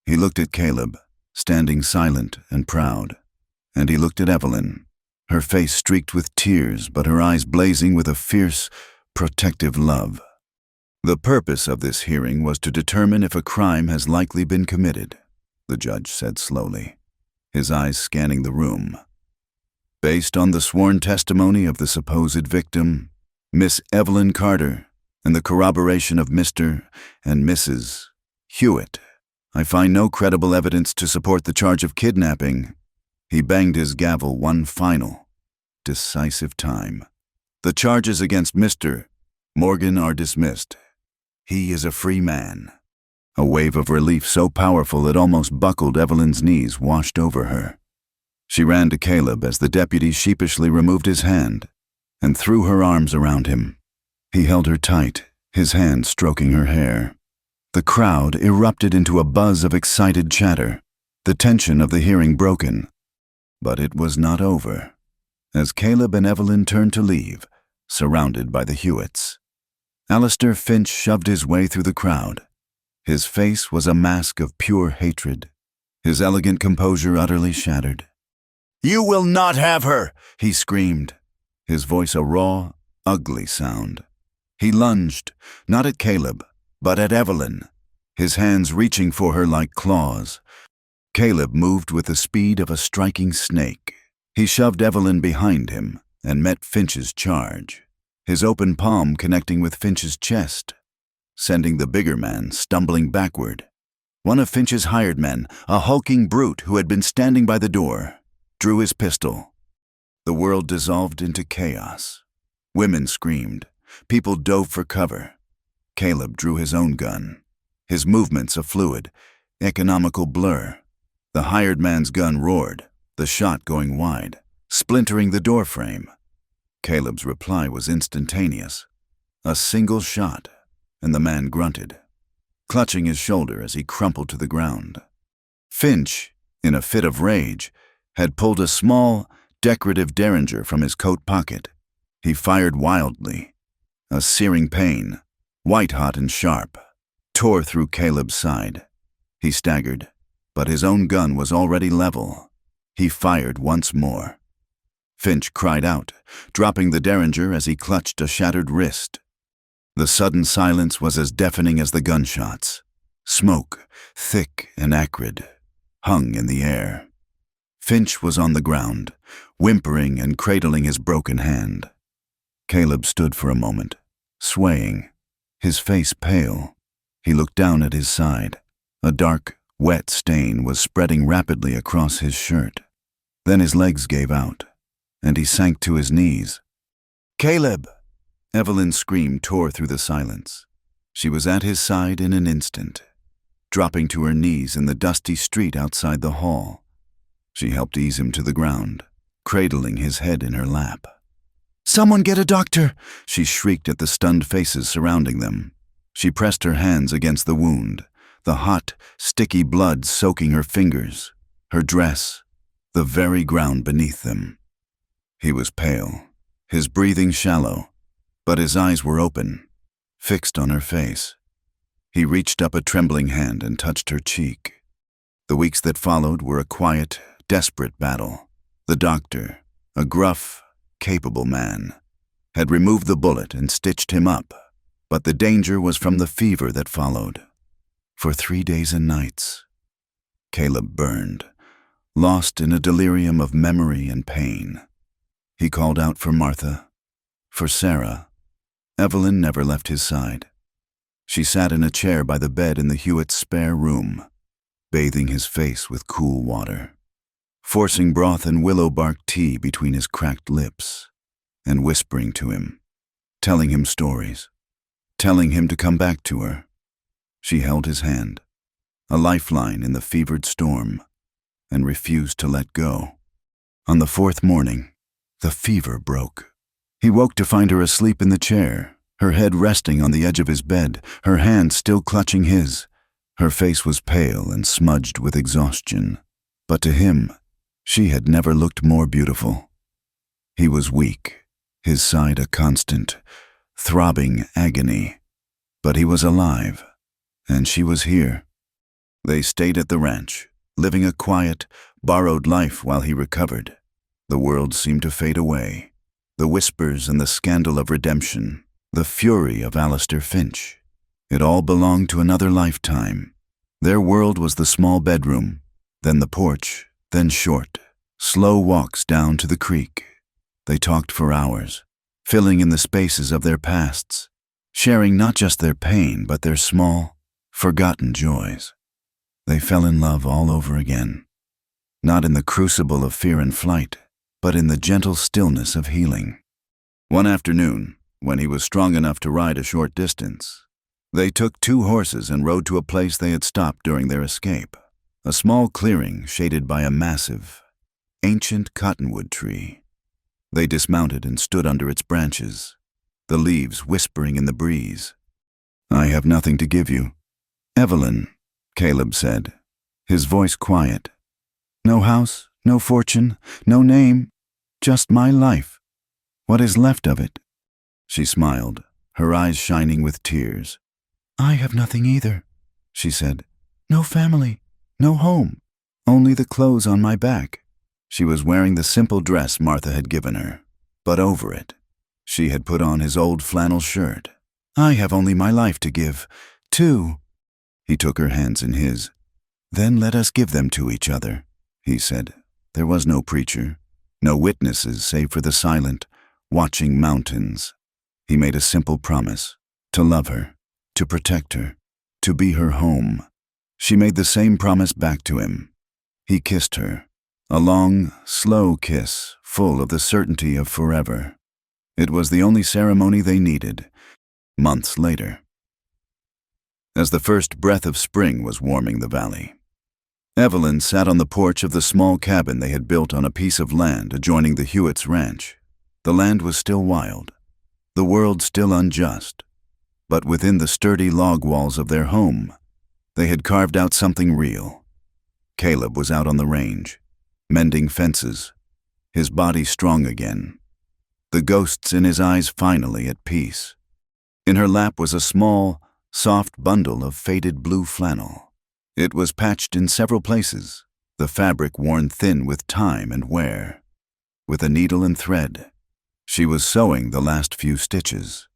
He looked at Caleb, standing silent and proud. And he looked at Evelyn, her face streaked with tears but her eyes blazing with a fierce, protective love. "The purpose of this hearing was to determine if a crime has likely been committed," the judge said slowly, his eyes scanning the room. "Based on the sworn testimony of the supposed victim, Miss Evelyn Carter, and the corroboration of Mr. and Mrs. Hewitt, I find no credible evidence to support the charge of kidnapping." He banged his gavel one final, decisive time. "The charges against Mr. Morgan are dismissed. He is a free man." A wave of relief so powerful it almost buckled Evelyn's knees washed over her. She ran to Caleb as the deputy sheepishly removed his hand and threw her arms around him. He held her tight, his hand stroking her hair. The crowd erupted into a buzz of excited chatter, the tension of the hearing broken. But it was not over, as Caleb and Evelyn turned to leave, surrounded by the Hewitts. Alistair Finch shoved his way through the crowd. His face was a mask of pure hatred, his elegant composure utterly shattered. "You will not have her!" he screamed, his voice a raw, ugly sound. He lunged, not at Caleb, but at Evelyn, his hands reaching for her like claws. Caleb moved with the speed of a striking snake. He shoved Evelyn behind him and met Finch's charge, his open palm connecting with Finch's chest, sending the bigger man stumbling backward. One of Finch's hired men, a hulking brute who had been standing by the door, drew his pistol. The world dissolved into chaos. Women screamed. People dove for cover. Caleb drew his own gun, his movements a fluid, economical blur. The hired man's gun roared, the shot going wide, splintering the doorframe. Caleb's reply was instantaneous. A single shot, and the man grunted, clutching his shoulder as he crumpled to the ground. Finch, in a fit of rage, had pulled a small, decorative derringer from his coat pocket. He fired wildly. A searing pain, white-hot and sharp, tore through Caleb's side. He staggered, but his own gun was already level. He fired once more. Finch cried out, dropping the derringer as he clutched a shattered wrist. The sudden silence was as deafening as the gunshots. Smoke, thick and acrid, hung in the air. Finch was on the ground, whimpering and cradling his broken hand. Caleb stood for a moment, swaying, his face pale. He looked down at his side. A dark, wet stain was spreading rapidly across his shirt. Then his legs gave out, and he sank to his knees. "Caleb!" Evelyn's scream tore through the silence. She was at his side in an instant, dropping to her knees in the dusty street outside the hall. She helped ease him to the ground, cradling his head in her lap. "Someone get a doctor!" she shrieked at the stunned faces surrounding them. She pressed her hands against the wound, the hot, sticky blood soaking her fingers, her dress, the very ground beneath them. He was pale, his breathing shallow, but his eyes were open, fixed on her face. He reached up a trembling hand and touched her cheek. The weeks that followed were a quiet, desperate battle. The doctor, a gruff, capable man, had removed the bullet and stitched him up, but the danger was from the fever that followed. For 3 days and nights, Caleb burned, lost in a delirium of memory and pain. He called out for Martha, for Sarah. Evelyn never left his side. She sat in a chair by the bed in the Hewitts' spare room, bathing his face with cool water, forcing broth and willow bark tea between his cracked lips, and whispering to him, telling him stories, telling him to come back to her. She held his hand, a lifeline in the fevered storm, and refused to let go. On the 4th morning, the fever broke. He woke to find her asleep in the chair, her head resting on the edge of his bed, her hand still clutching his. Her face was pale and smudged with exhaustion, but to him, she had never looked more beautiful. He was weak, his side a constant, throbbing agony, but he was alive, and she was here. They stayed at the ranch, living a quiet, borrowed life while he recovered. The world seemed to fade away. The whispers and the scandal of redemption, the fury of Alistair Finch. It all belonged to another lifetime. Their world was the small bedroom, then the porch, then short, slow walks down to the creek. They talked for hours, filling in the spaces of their pasts, sharing not just their pain but their small, forgotten joys. They fell in love all over again, not in the crucible of fear and flight, but in the gentle stillness of healing. One afternoon, when he was strong enough to ride a short distance, they took 2 horses and rode to a place they had stopped during their escape, a small clearing shaded by a massive, ancient cottonwood tree. They dismounted and stood under its branches, the leaves whispering in the breeze. "I have nothing to give you, Evelyn," Caleb said, his voice quiet. "No house, no fortune, no name, just my life. What is left of it?" She smiled, her eyes shining with tears. "I have nothing either," she said. "No family, no home, only the clothes on my back." She was wearing the simple dress Martha had given her, but over it, she had put on his old flannel shirt. "I have only my life to give, too." He took her hands in his. "Then let us give them to each other," he said. There was no preacher, no witnesses save for the silent, watching mountains. He made a simple promise, to love her, to protect her, to be her home. She made the same promise back to him. He kissed her, a long, slow kiss full of the certainty of forever. It was the only ceremony they needed. Months later, as the first breath of spring was warming the valley, Evelyn sat on the porch of the small cabin they had built on a piece of land adjoining the Hewitts' ranch. The land was still wild, the world still unjust, but within the sturdy log walls of their home, they had carved out something real. Caleb was out on the range, mending fences, his body strong again, the ghosts in his eyes finally at peace. In her lap was a small, soft bundle of faded blue flannel. It was patched in several places, the fabric worn thin with time and wear. With a needle and thread, she was sewing the last few stitches,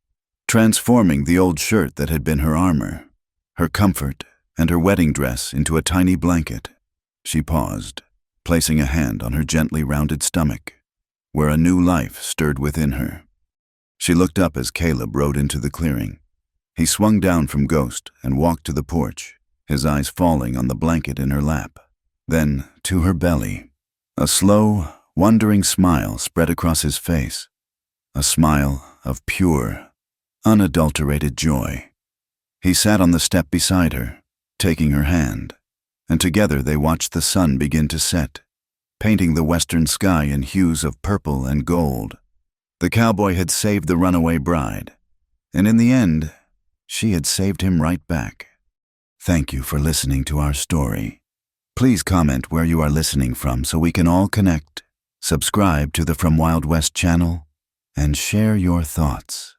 transforming the old shirt that had been her armor, her comfort, and her wedding dress into a tiny blanket. She paused, placing a hand on her gently rounded stomach, where a new life stirred within her. She looked up as Caleb rode into the clearing. He swung down from Ghost and walked to the porch, his eyes falling on the blanket in her lap, then to her belly. A slow, wondering smile spread across his face, a smile of pure, unadulterated joy. He sat on the step beside her, taking her hand, and together they watched the sun begin to set, painting the western sky in hues of purple and gold. The cowboy had saved the runaway bride, and in the end, she had saved him right back. Thank you for listening to our story. Please comment where you are listening from so we can all connect. Subscribe to the From Wild West channel and share your thoughts.